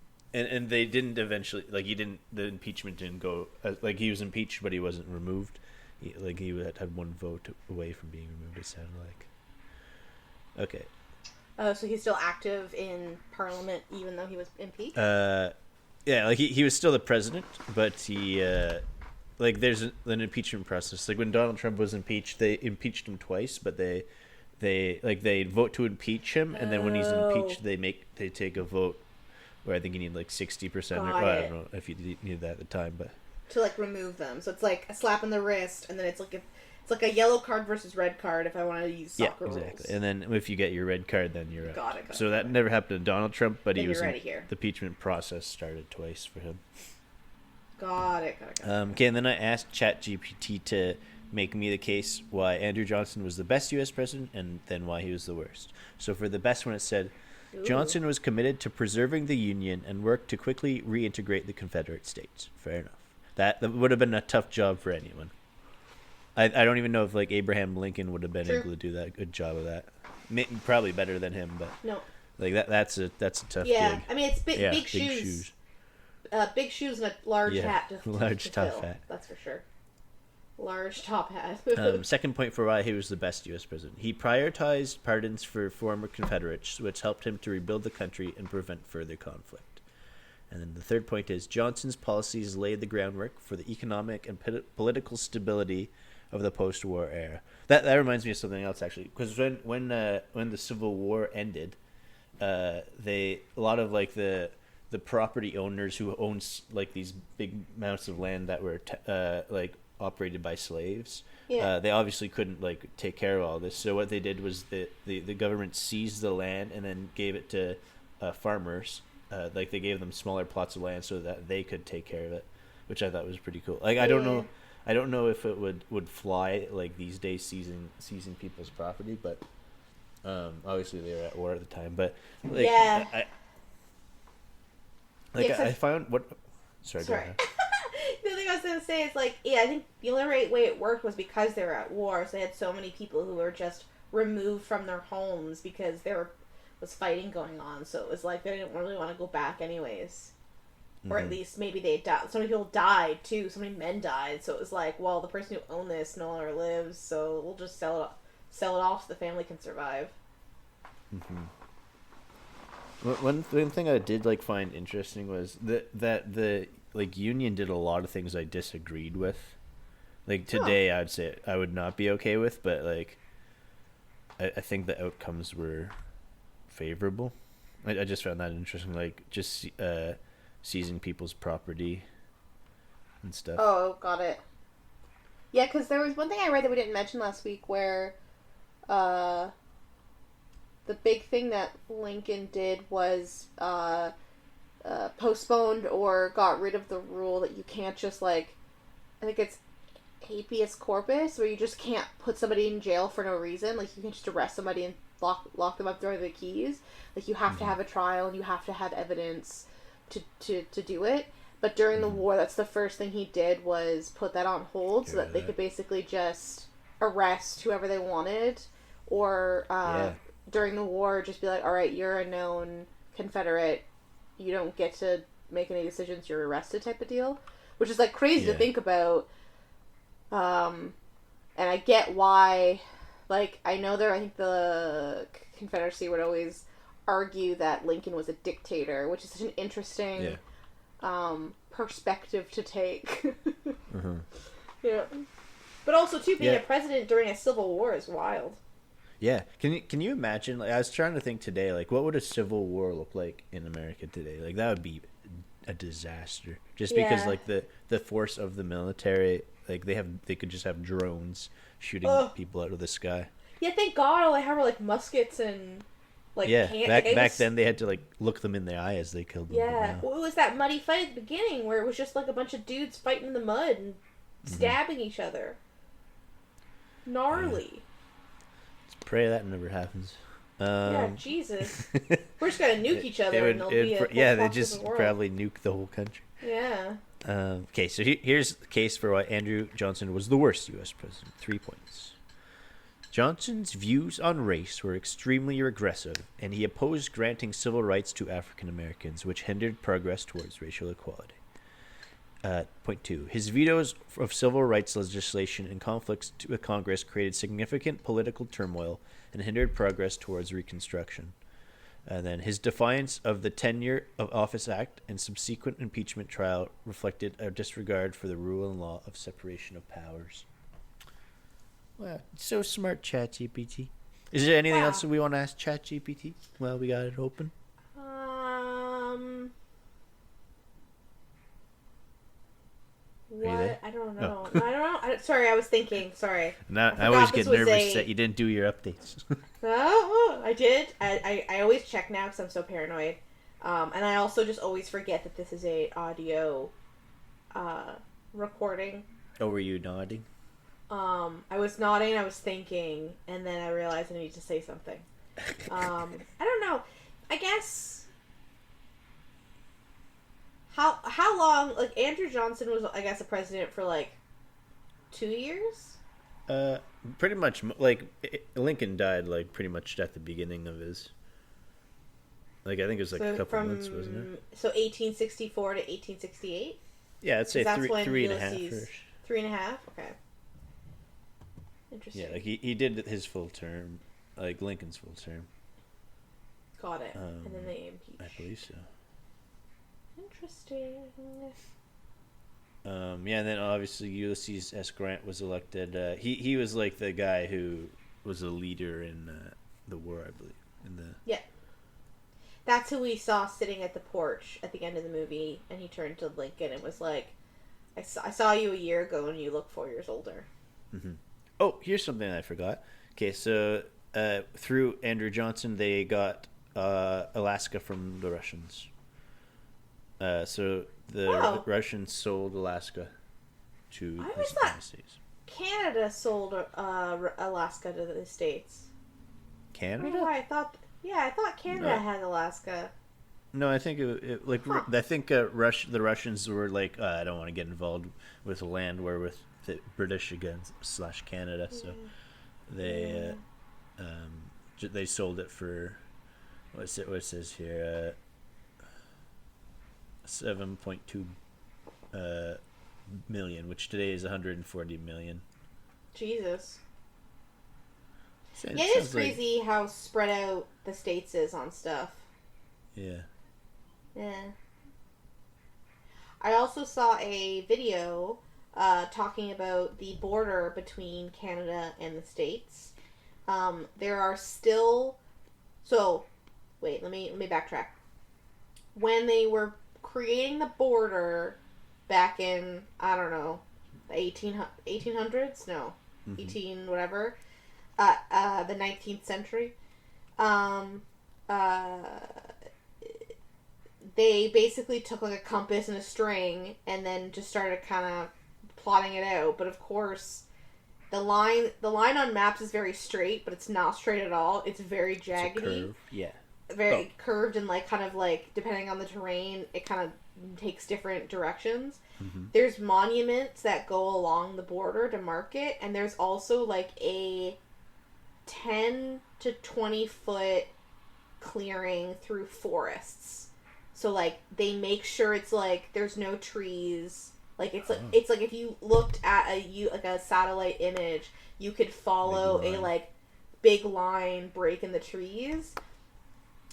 A: they didn't eventually, like the impeachment didn't go, like he was impeached but he wasn't removed. He had one vote away from being removed, it sounded like. Okay.
B: So he's still active in Parliament even though he was impeached?
A: Yeah, like he was still the president, but he like there's an impeachment process. Like when Donald Trump was impeached, they impeached him twice, but they vote to impeach him, and then when he's impeached, they take a vote where I think you need like 60%. I don't know if you needed that at the time, but
B: to like remove them. So it's like a slap on the wrist, and then it's like a yellow card versus red card if I want to use soccer rules.
A: And then if you get your red card, then you're out.
B: Got it.
A: So that never happened to Donald Trump, but
B: then
A: he was
B: here.
A: The impeachment process started twice for him.
B: Got it.
A: Okay, and then I asked ChatGPT to make me the case why Andrew Johnson was the best U.S. president, and then why he was the worst. So for the best one, it said, Johnson was committed to preserving the Union and worked to quickly reintegrate the Confederate States. Fair enough. That would have been a tough job for anyone. I don't even know if like Abraham Lincoln would have been able to do that good job of that. Probably better than him, but
B: no.
A: Like that's a tough gig.
B: Yeah, I mean it's big shoes. Big shoes and a large hat.
A: Large top hat.
B: That's for sure. Large top hat.
A: Second point for why he was the best U.S. president. He prioritized pardons for former Confederates, which helped him to rebuild the country and prevent further conflict. And then the third point is Johnson's policies laid the groundwork for the economic and political stability of the post-war era. That reminds me of something else actually, because when the Civil War ended, a lot of like the property owners who owned like these big amounts of land that were like operated by slaves, they obviously couldn't like take care of all this. So what they did was the government seized the land and then gave it to farmers. Like they gave them smaller plots of land so that they could take care of it, which I thought was pretty cool. Like I don't know if it would fly like these days seizing people's property, but obviously they were at war at the time. But like, I found what. Sorry. Go ahead.
B: The thing I I was gonna say is like, yeah, I think the only right way it worked was because they were at war, so they had so many people who were just removed from their homes because there was fighting going on. So it was like they didn't really want to go back anyways, or at least maybe they died. So many people died too. So many men died. So it was like, well, the person who owned this no longer lives, so we'll just sell it off so the family can survive.
A: One thing I did like find interesting was that the like union did a lot of things I disagreed with. Like today, I'd say I would not be okay with, but like I think the outcomes were favorable. I just found that interesting. Like just seizing people's property and stuff.
B: Oh, got it. Yeah, because there was one thing I read that we didn't mention last week where the big thing that Lincoln did was postponed or got rid of the rule that you can't just, like, I think it's habeas corpus, where you just can't put somebody in jail for no reason. Like, you can just arrest somebody and lock them up, throw the keys. Like, you have to have a trial and you have to have evidence to do it. But during the war, that's the first thing he did, was put that on hold so that they could basically just arrest whoever they wanted, or during the war just be like, all right, you're a known Confederate, you don't get to make any decisions, you're arrested, type of deal, which is like crazy to think about. And I get why, like, I know I think the Confederacy would always argue that Lincoln was a dictator, which is such an interesting perspective to take. Yeah, but also too, being a president during a civil war is wild.
A: Yeah, can you imagine? Like, I was trying to think today, like, what would a civil war look like in America today? Like, that would be a disaster. Just because, like, the force of the military, like, they could just have drones shooting people out of the sky.
B: Yeah, thank God all I have are like muskets and like
A: back then they had to like look them in the eye as they killed them.
B: Yeah, well, it was that muddy fight at the beginning where it was just like a bunch of dudes fighting in the mud and stabbing each other. Gnarly.
A: Let's pray that never happens.
B: Yeah, Jesus. We're just gonna nuke each other and they'll be
A: they just probably nuke the whole country.
B: Yeah.
A: Okay, so here's the case for why Andrew Johnson was the worst U.S. president. 3 points. Johnson's views on race were extremely regressive, and he opposed granting civil rights to African Americans, which hindered progress towards racial equality. Point 2. His vetoes of civil rights legislation and conflicts with Congress created significant political turmoil and hindered progress towards Reconstruction. And then his defiance of the Tenure of Office Act and subsequent impeachment trial reflected a disregard for the rule and law of separation of powers. Wow, so smart, ChatGPT. Is there anything else that we want to ask ChatGPT? Well, we got it open.
B: What? I don't know. Oh. I don't know. Sorry, I was thinking. Sorry.
A: I always get nervous that you didn't do your updates.
B: Oh, I did. I always check now because I'm so paranoid. And I also just always forget that this is a audio recording.
A: Oh, were you nodding?
B: I was nodding, I was thinking, and then I realized I need to say something. I don't know. I guess... How long... Like, Andrew Johnson was, I guess, a president for, like, 2 years?
A: Pretty much, like, Lincoln died, like, pretty much at the beginning of his... Like, I think it was, like, a couple months, wasn't it?
B: So, 1864 to 1868?
A: Yeah, I'd say three and a half.
B: 3.5? Okay. Interesting.
A: Yeah, like, he did his full term, like, Lincoln's full term.
B: Got it. And then they impeached.
A: I believe so.
B: Interesting.
A: Yeah, and then obviously Ulysses S. Grant was elected. He was like the guy who was a leader in the war, I believe.
B: Yeah. That's who we saw sitting at the porch at the end of the movie, and he turned to Lincoln and was like, I saw you a year ago and you look 4 years older.
A: Mm-hmm. Oh, here's something I forgot. Okay, so through Andrew Johnson, they got Alaska from the Russians. So the Russians sold Alaska to the United States.
B: Canada sold Alaska to the States.
A: Canada?
B: I don't know why I thought Canada had Alaska.
A: No, I think I think the Russians were like, I don't want to get involved with a land war with the British against / Canada, so they they sold it for what it says here, 7.2 million, which today is 140 million.
B: Jesus.
A: So
B: Yeah, it is crazy how spread out the States is on stuff.
A: Yeah.
B: Yeah. I also saw a video talking about the border between Canada and the States. There are still... So, wait, let me backtrack. When they were creating the border back in, I don't know, the 1800s? No. 18 whatever. The 19th century. They basically took like a compass and a string and then just started kind of plotting it out. But of course, the line on maps is very straight, but it's not straight at all. It's very jaggedy.
A: It's a curve. Yeah.
B: Very curved and like kind of like depending on the terrain, it kind of takes different directions. There's monuments that go along the border to mark it, and there's also like a 10 to 20 foot clearing through forests. So like they make sure it's like there's no trees. Like it's like if you looked at a satellite image, you could follow a like big line break in the trees.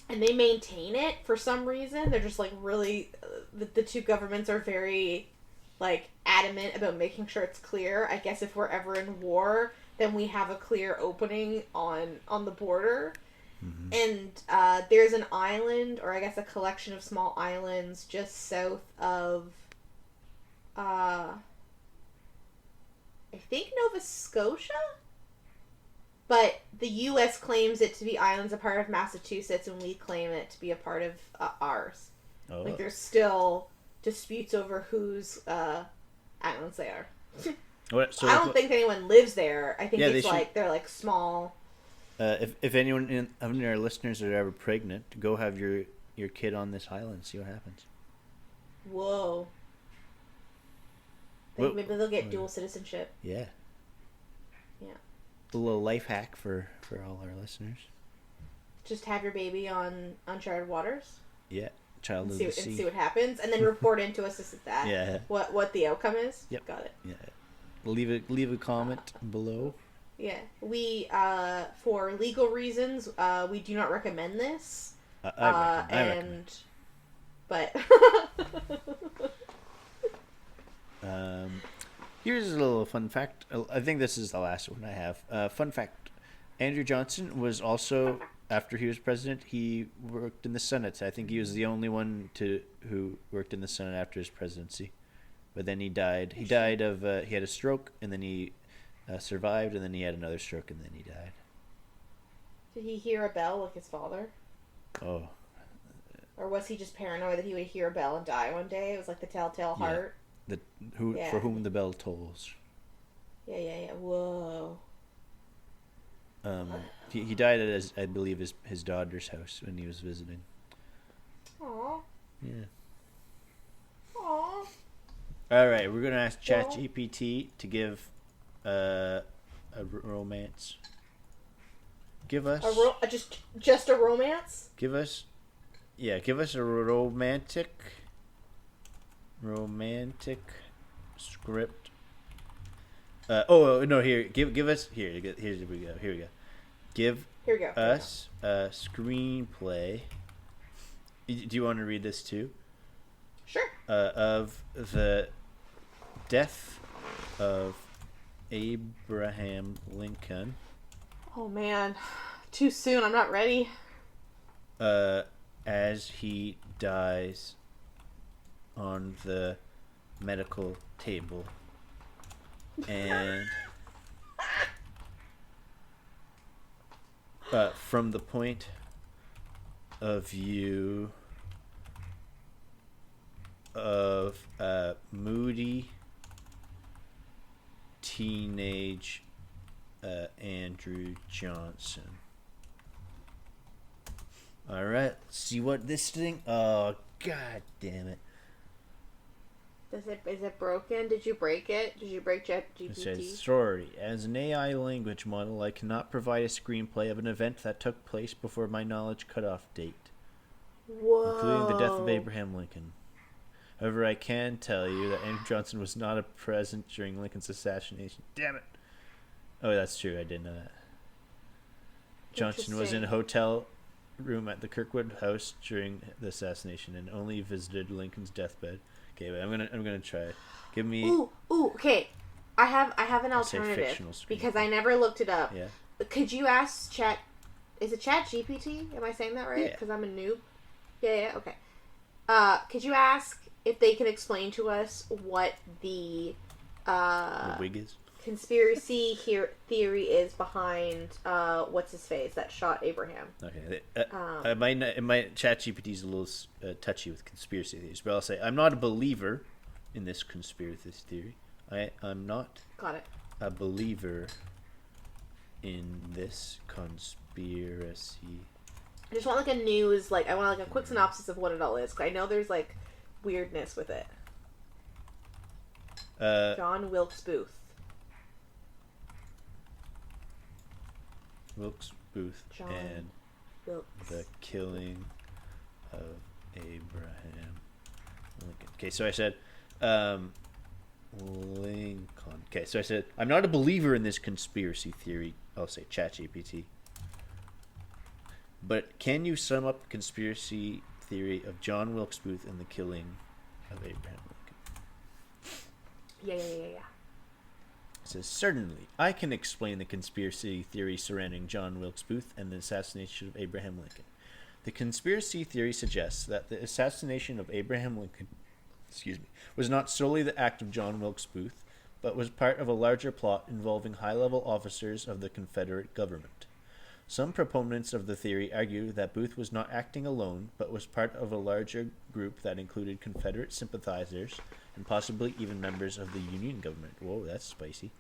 B: And they maintain it for some reason. They're just like really the two governments are very like adamant about making sure it's clear. I guess if we're ever in war, then we have a clear opening on the border. And there's an island, or I guess a collection of small islands just south of I think Nova Scotia? But the U.S. claims it to be islands a part of Massachusetts, and we claim it to be a part of ours.
A: Oh.
B: Like, there's still disputes over whose islands they are.
A: So
B: I don't think anyone lives there. I think it's like, they're like small.
A: If anyone of our listeners are ever pregnant, go have your kid on this island, see what happens.
B: Whoa. Maybe they'll get dual citizenship.
A: Yeah.
B: Yeah.
A: A little life hack for all our listeners.
B: Just have your baby on uncharted waters.
A: Yeah, child of the sea.
B: And see what happens, and then report into us as that.
A: Yeah.
B: What the outcome is.
A: Yep.
B: Got it.
A: Yeah. Leave a comment below.
B: Yeah, we for legal reasons we do not recommend this. I recommend. But
A: here's a little fun fact. I think this is the last one I have. Fun fact: Andrew Johnson was also, after he was president, he worked in the Senate. I think he was the only one who worked in the Senate after his presidency. But then he died. He died of he had a stroke, and then he survived, and then he had another stroke, and then he died.
B: Did he hear a bell like his father?
A: Oh.
B: Or was he just paranoid that he would hear a bell and die one day? It was like the telltale heart.
A: For whom the bell tolls.
B: Yeah. Whoa.
A: He died at I believe his daughter's house when he was visiting.
B: Aww.
A: Yeah.
B: Aww.
A: All right, we're gonna ask ChatGPT to give a romance. Give us
B: just a romance.
A: Give us a romantic script. No, here. Give us here. Here we go. Give us a screenplay. Do you want to read this too?
B: Sure.
A: Of the death of Abraham Lincoln.
B: Oh man, too soon. I'm not ready.
A: As he dies on the medical table, and from the point of view of moody teenage Andrew Johnson. All right. Let's see what this thing. Oh, god damn it!
B: Is it broken? Did you break it? Did you break
A: It
B: ChatGPT?
A: says, sorry, as an AI language model, I cannot provide a screenplay of an event that took place before my knowledge cutoff date,
B: Whoa.
A: including the death of Abraham Lincoln. However, I can tell you that Andrew Johnson was not present during Lincoln's assassination. Damn it! Oh, that's true. I didn't know that. Johnson was in a hotel room at the Kirkwood House during the assassination and only visited Lincoln's deathbed. Okay, wait, I'm gonna try. Give me.
B: Ooh, okay. I have an
A: I'll say
B: alternative
A: fictional screenplay.
B: because I never looked it up.
A: Yeah.
B: Could you ask Chat? Is it ChatGPT? Am I saying that right?
A: Yeah.
B: Because I'm a noob. Yeah. Okay. Could you ask if they can explain to us what the
A: wig is?
B: conspiracy theory is behind what's his face that shot Abraham?
A: Okay. ChatGPT's a little touchy with conspiracy theories, but I'll say I'm not a believer in this conspiracy theory. I'm not
B: Got it.
A: a believer in this conspiracy.
B: I just want like a news, like I want like a quick synopsis of what it all is. 'Cause I know there's like weirdness with it. John Wilkes Booth.
A: Wilkes Booth
B: John
A: and
B: Wilkes.
A: the killing of Abraham Lincoln. Okay, so I said Lincoln. Okay, so I said I'm not a believer in this conspiracy theory. I'll say ChatGPT. But can you sum up the conspiracy theory of John Wilkes Booth and the killing of Abraham Lincoln?
B: Yeah.
A: It says, certainly, I can explain the conspiracy theory surrounding John Wilkes Booth and the assassination of Abraham Lincoln. The conspiracy theory suggests that the assassination of Abraham Lincoln was not solely the act of John Wilkes Booth, but was part of a larger plot involving high-level officers of the Confederate government. Some proponents of the theory argue that Booth was not acting alone, but was part of a larger group that included Confederate sympathizers and possibly even members of the Union government. Whoa, that's spicy.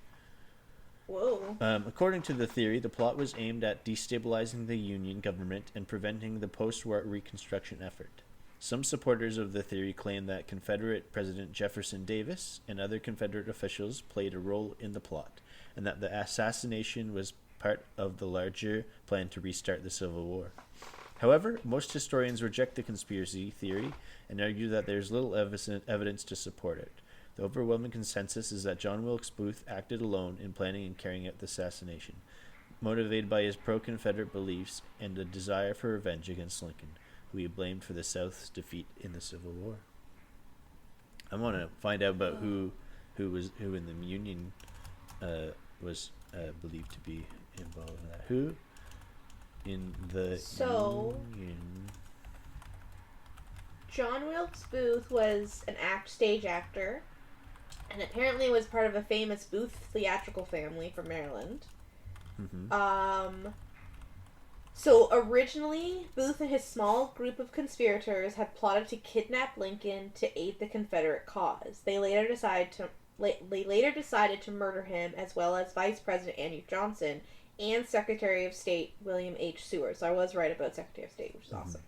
B: Whoa.
A: According to the theory, the plot was aimed at destabilizing the Union government and preventing the post-war Reconstruction effort. Some supporters of the theory claim that Confederate President Jefferson Davis and other Confederate officials played a role in the plot, and that the assassination was part of the larger plan to restart the Civil War. However, most historians reject the conspiracy theory and argue that there is little evidence to support it. The overwhelming consensus is that John Wilkes Booth acted alone in planning and carrying out the assassination, motivated by his pro-Confederate beliefs and a desire for revenge against Lincoln, who he blamed for the South's defeat in the Civil War. I want to find out about who in the Union was believed to be involved in that. Who in the Union?
B: John Wilkes Booth was an stage actor, and apparently was part of a famous Booth theatrical family from Maryland.
A: Mm-hmm.
B: So originally, Booth and his small group of conspirators had plotted to kidnap Lincoln to aid the Confederate cause. They later decided to murder him, as well as Vice President Andrew Johnson and Secretary of State William H. Seward. So I was right about Secretary of State, which is awesome.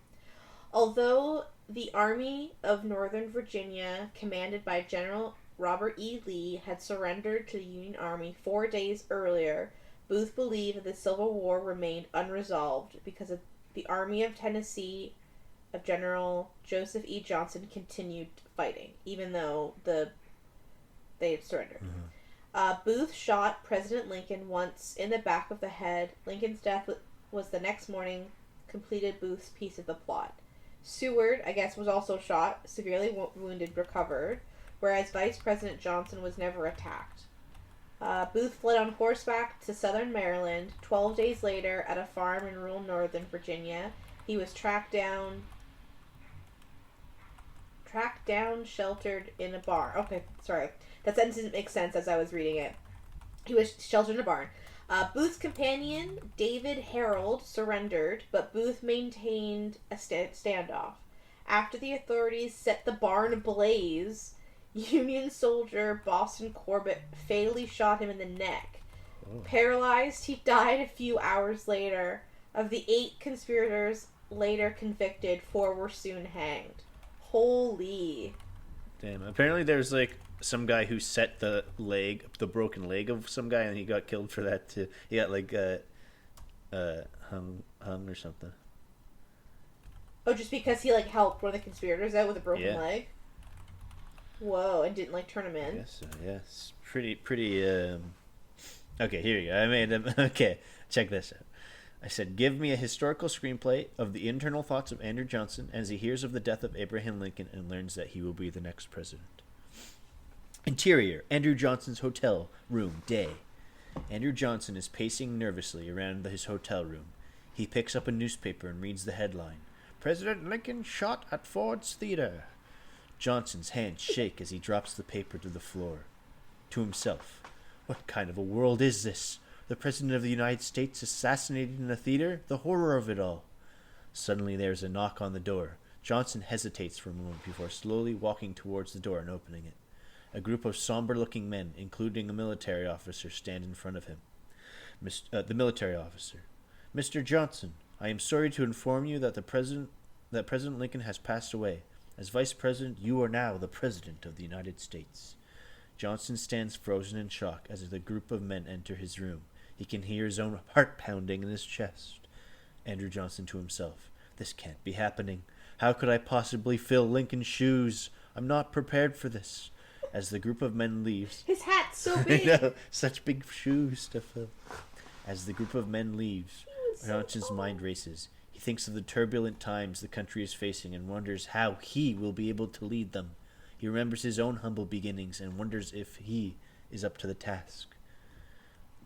B: Although the Army of Northern Virginia, commanded by General Robert E. Lee, had surrendered to the Union Army 4 days earlier, Booth believed that the Civil War remained unresolved because of the Army of Tennessee of General Joseph E. Johnson continued fighting, even though they had surrendered. Booth shot President Lincoln once in the back of the head. Lincoln's death was the next morning, completed Booth's piece of the plot. Seward, I guess, was also shot, severely wounded, recovered, whereas Vice President Johnson was never attacked. Booth fled on horseback to southern Maryland. 12 days later, at a farm in rural northern Virginia, he was tracked down, sheltered in a barn. Okay, sorry. That sentence didn't make sense as I was reading it. He was sheltered in a barn. Booth's companion, David Harold, surrendered, but Booth maintained a standoff. After the authorities set the barn ablaze, Union soldier Boston Corbett fatally shot him in the neck. Paralyzed, he died a few hours later. Of the 8 conspirators later convicted, 4 were soon hanged. Holy.
A: Damn. Apparently, there's like some guy who set the broken leg of some guy, and he got killed for that too. He got like hung or something.
B: Oh, just because he like helped one of the conspirators out with a broken leg? Whoa, and didn't like turn him in?
A: Yes, yes. Pretty. Okay, here you go. I made them. Okay, check this out. I said, give me a historical screenplay of the internal thoughts of Andrew Johnson as he hears of the death of Abraham Lincoln and learns that he will be the next president. Interior, Andrew Johnson's hotel room, day. Andrew Johnson is pacing nervously around his hotel room. He picks up a newspaper and reads the headline, President Lincoln shot at Ford's Theater. Johnson's hands shake as he drops the paper to the floor. To himself, what kind of a world is this? The President of the United States assassinated in a theater? The horror of it all. Suddenly there is a knock on the door. Johnson hesitates for a moment before slowly walking towards the door and opening it. A group of somber-looking men, including a military officer, stand in front of him. The military officer. Mr. Johnson, I am sorry to inform you that President Lincoln has passed away. As Vice President, you are now the President of the United States. Johnson stands frozen in shock as the group of men enter his room. He can hear his own heart pounding in his chest. Andrew Johnson to himself. This can't be happening. How could I possibly fill Lincoln's shoes? I'm not prepared for this. As the group of men leaves...
B: His hat's so big.
A: I know, such big shoes to fill. As the group of men leaves, Johnson's mind races. He thinks of the turbulent times the country is facing and wonders how he will be able to lead them. He remembers his own humble beginnings and wonders if he is up to the task.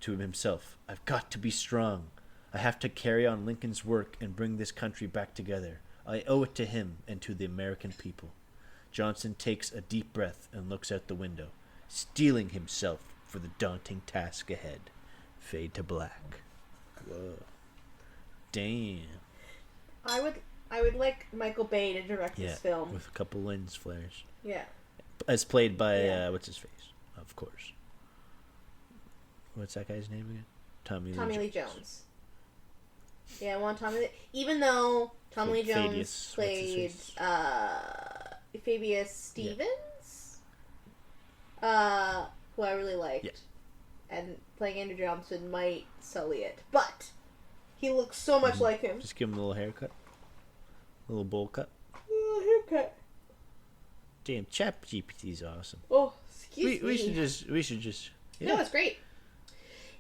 A: To himself, I've got to be strong. I have to carry on Lincoln's work and bring this country back together. I owe it to him and to the American people. Johnson takes a deep breath and looks out the window, steeling himself for the daunting task ahead. Fade to black. Whoa. Damn.
B: I would like Michael Bay to direct this film.
A: With a couple lens flares.
B: Yeah.
A: As played by, what's his face? Of course. What's that guy's name again? Tommy Lee Jones.
B: Yeah, I want Tommy Lee... Even though Tommy Lee Jones
A: Fabius,
B: played Fabius Stevens, who I really liked. Yeah. And playing Andrew Johnson might sully it. But he looks so much like him.
A: Just give him a little haircut. A little bowl cut.
B: A little haircut.
A: Damn, ChatGPT's awesome.
B: Oh, excuse me.
A: We should just.
B: Yeah. No, it's great.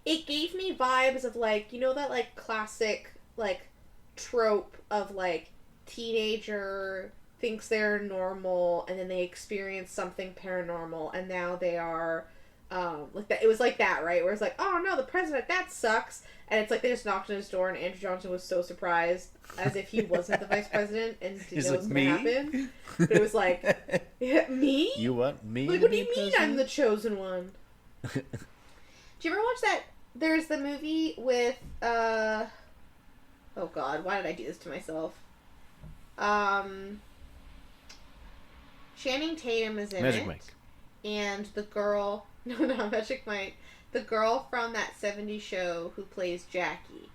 B: It gave me vibes of like, you know that like classic like trope of like teenager thinks they're normal and then they experience something paranormal and now they are like that. It was like that, right? Where it's like, oh no, the president, that sucks. And it's like they just knocked on his door and Andrew Johnson was so surprised as if he wasn't the vice president and didn't know what was going to happen. But it was like, me?
A: You want me?
B: Like, what do you mean I'm the chosen one? Did you ever watch that? There's the movie with, oh god, why did I do this to myself? Channing Tatum is in
A: Magic
B: it.
A: Mike.
B: And the girl, no, Magic Mike. The girl from that 70s show who plays Jackie.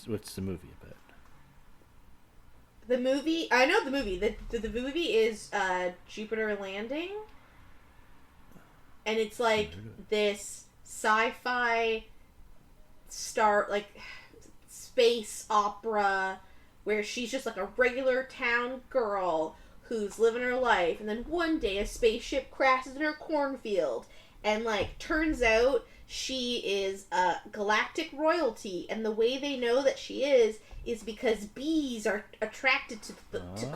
A: What's the movie about?
B: The movie, I know the movie. The movie is Jupiter Landing. And it's like this sci-fi space opera where she's just like a regular town girl who's living her life, and then one day a spaceship crashes in her cornfield, and like turns out she is galactic royalty, and the way they know that she is because bees are attracted to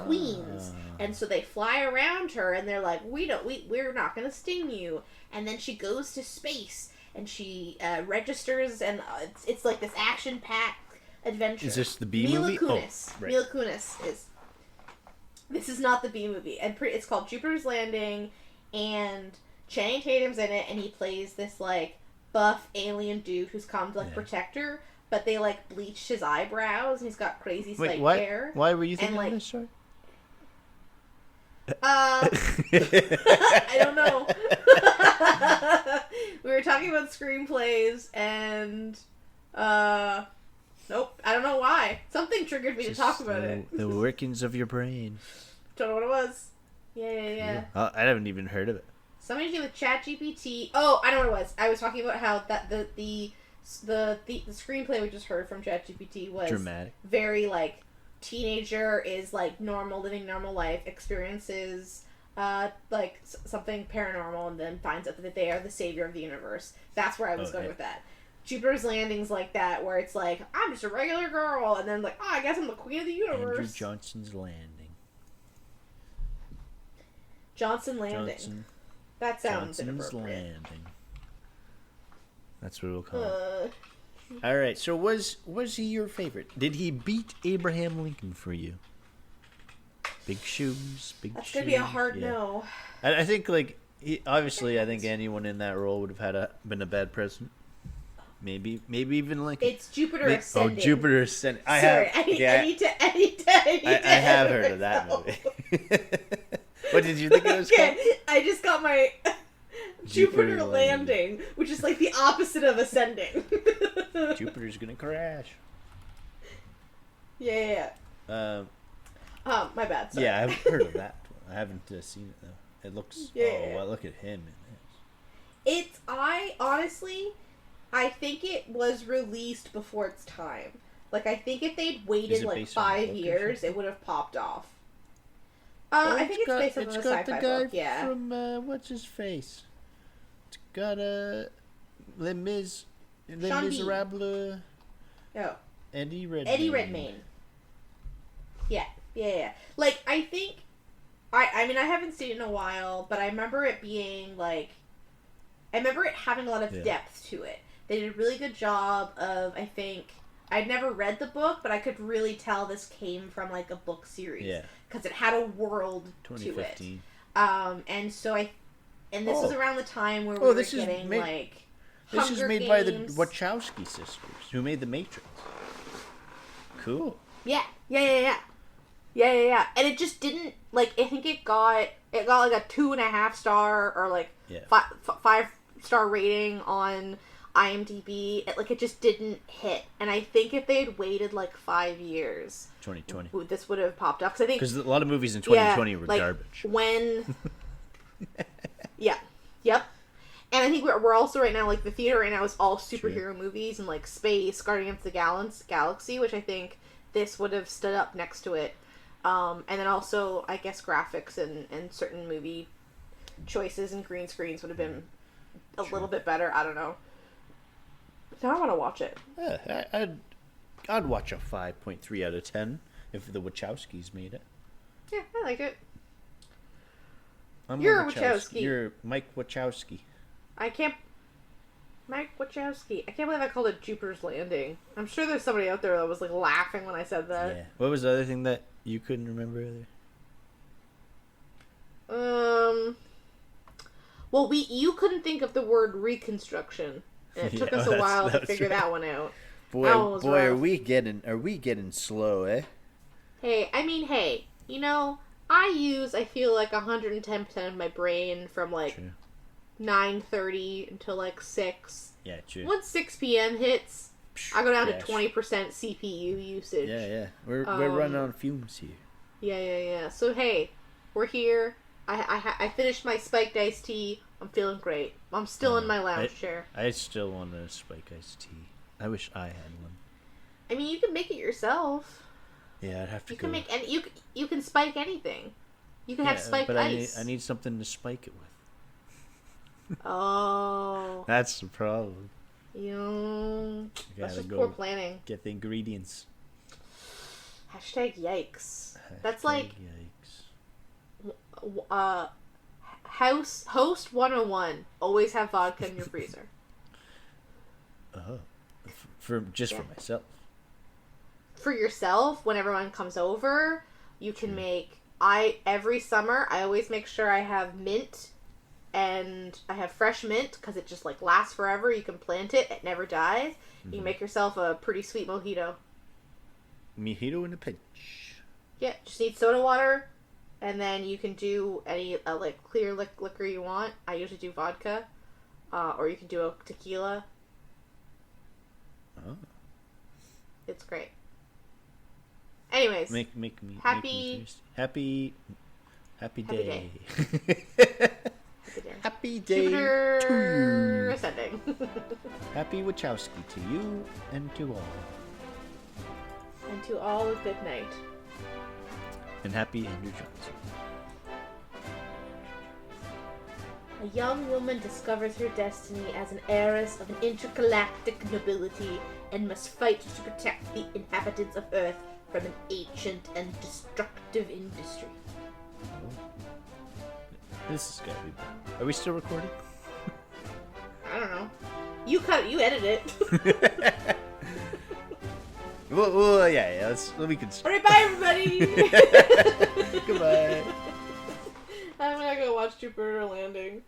B: queens, and so they fly around her, and they're like, we're not gonna sting you. And then she goes to space, and she registers, and it's like this action-packed adventure.
A: Is this the B movie?
B: Kunis.
A: Oh, right.
B: Mila Kunis is. This is not the B movie, and it's called Jupiter's Landing, and Channing Tatum's in it, and he plays this like buff alien dude who's come to like protect her, but they like bleached his eyebrows, and he's got crazy spiked hair.
A: Why were you thinking of this story?
B: I don't know. We were talking about screenplays, and Nope. I don't know why. Something triggered me to talk about it.
A: The workings of your brain.
B: Don't know what it was. Yeah.
A: I haven't even heard of it.
B: Something to do with ChatGPT. Oh, I know what it was. I was talking about how that the screenplay we just heard from ChatGPT was
A: dramatic,
B: very like teenager is like normal, living normal life, experiences like something paranormal, and then finds out that they are the savior of the universe. That's where I was going with that. Jupiter's Landing's like that, where it's like, I'm just a regular girl, and then like, oh, I guess I'm the queen of the universe.
A: Andrew Johnson's Landing.
B: Johnson Landing. That sounds
A: Johnson's
B: inappropriate.
A: Landing. That's what we'll call it. All right. So was he your favorite? Did he beat Abraham Lincoln for you? Big shoes, big.
B: That's gonna be a hard no.
A: I think like obviously I think anyone in that role would have been a bad president. Maybe even Lincoln.
B: It's Jupiter Ascending.
A: Oh, Jupiter Ascending. I
B: need to
A: I have heard of that movie. What did you think it was called?
B: I just got my Jupiter Landing, which is like the opposite of ascending.
A: Jupiter's gonna crash.
B: Yeah. My bad. Sorry.
A: Yeah, I've heard of that. I haven't seen it though. It looks.
B: Yeah.
A: Well, look at him in this.
B: I think it was released before its time. Like, I think if they'd waited like 5 years, it would have popped off. I think it's based on a sci-fi book. Yeah.
A: From what's his face? It's got Les Miserables.
B: Oh.
A: Eddie Redmayne.
B: Eddie Redmayne. Yeah. Like, I think... I mean, I haven't seen it in a while, but I remember it being, like... I remember it having a lot of depth to it. They did a really good job of, I think... I'd never read the book, but I could really tell this came from, like, a book series. Yeah. Because it had a world to it. And so And this was around the time where we were getting, like...
A: This is made by the Wachowski sisters, who made The Matrix. Cool.
B: Yeah. And it just didn't, like, I think it got like a 2.5 star or like 5-star rating on IMDb. It just didn't hit. And I think if they had waited like 5 years,
A: 2020,
B: this would have popped up. Because
A: a lot of movies in 2020 were garbage.
B: When, yep. And I think we're also right now, like, the theater right now is all superhero movies and, like, space, Guardians of the Galaxy, which I think this would have stood up next to it. And then also, I guess, graphics and certain movie choices and green screens would have been a little bit better. I don't know. Now I want to watch it.
A: Yeah, I'd watch a 5.3 out of 10 if the Wachowskis made it.
B: Yeah, I like it.
A: You're a Wachowski. You're Mike Wachowski.
B: Mike Wachowski. I can't believe I called it Jupiter's Landing. I'm sure there's somebody out there that was, like, laughing when I said that.
A: Yeah. What was the other thing that you couldn't remember earlier?
B: Well, you couldn't think of the word reconstruction. And it took us a while to figure that one out.
A: Boy, are we getting slow, eh?
B: Hey, you know, I feel like 110% of my brain from, like, 9:30 until like 6.
A: Yeah, true.
B: Once 6 p.m. hits, I go down to 20% CPU usage.
A: Yeah. We're running on fumes here.
B: Yeah. So hey, we're here. I finished my spiked iced tea. I'm feeling great. I'm still in my lounge chair.
A: I still want a spiked iced tea. I wish I had one.
B: I mean, you can make it yourself.
A: Yeah, I'd have to.
B: You can make you can spike anything. You can have spiked ice.
A: I need something to spike it with.
B: Oh.
A: That's the problem.
B: That's just poor planning.
A: Get the ingredients.
B: Hashtag yikes. That's like... Yikes. Host 101. Always have vodka in your freezer.
A: Oh. For myself. For
B: yourself, when everyone comes over, you can make... Every summer, I always make sure I have mint... And I have fresh mint because it just like lasts forever. You can plant it; it never dies. You can make yourself a pretty sweet mojito.
A: Mojito in a pinch.
B: Yeah, just need soda water, and then you can do any like clear liquor you want. I usually do vodka, or you can do a tequila.
A: Oh.
B: It's great. Anyways,
A: Make me
B: happy
A: thirsty. Happy day. Happy day
B: Jupiter
A: to you.
B: ascending.
A: Happy Wachowski to you and to all.
B: And to all a good night.
A: And happy Andrew Johnson.
B: A young woman discovers her destiny as an heiress of an intergalactic nobility and must fight to protect the inhabitants of Earth from an ancient and destructive industry.
A: This is gotta be bad. Are we still recording?
B: I don't know. You edit it.
A: well, yeah. We can.
B: Alright, bye everybody!
A: Goodbye.
B: I'm gonna go watch Jupiter Landing.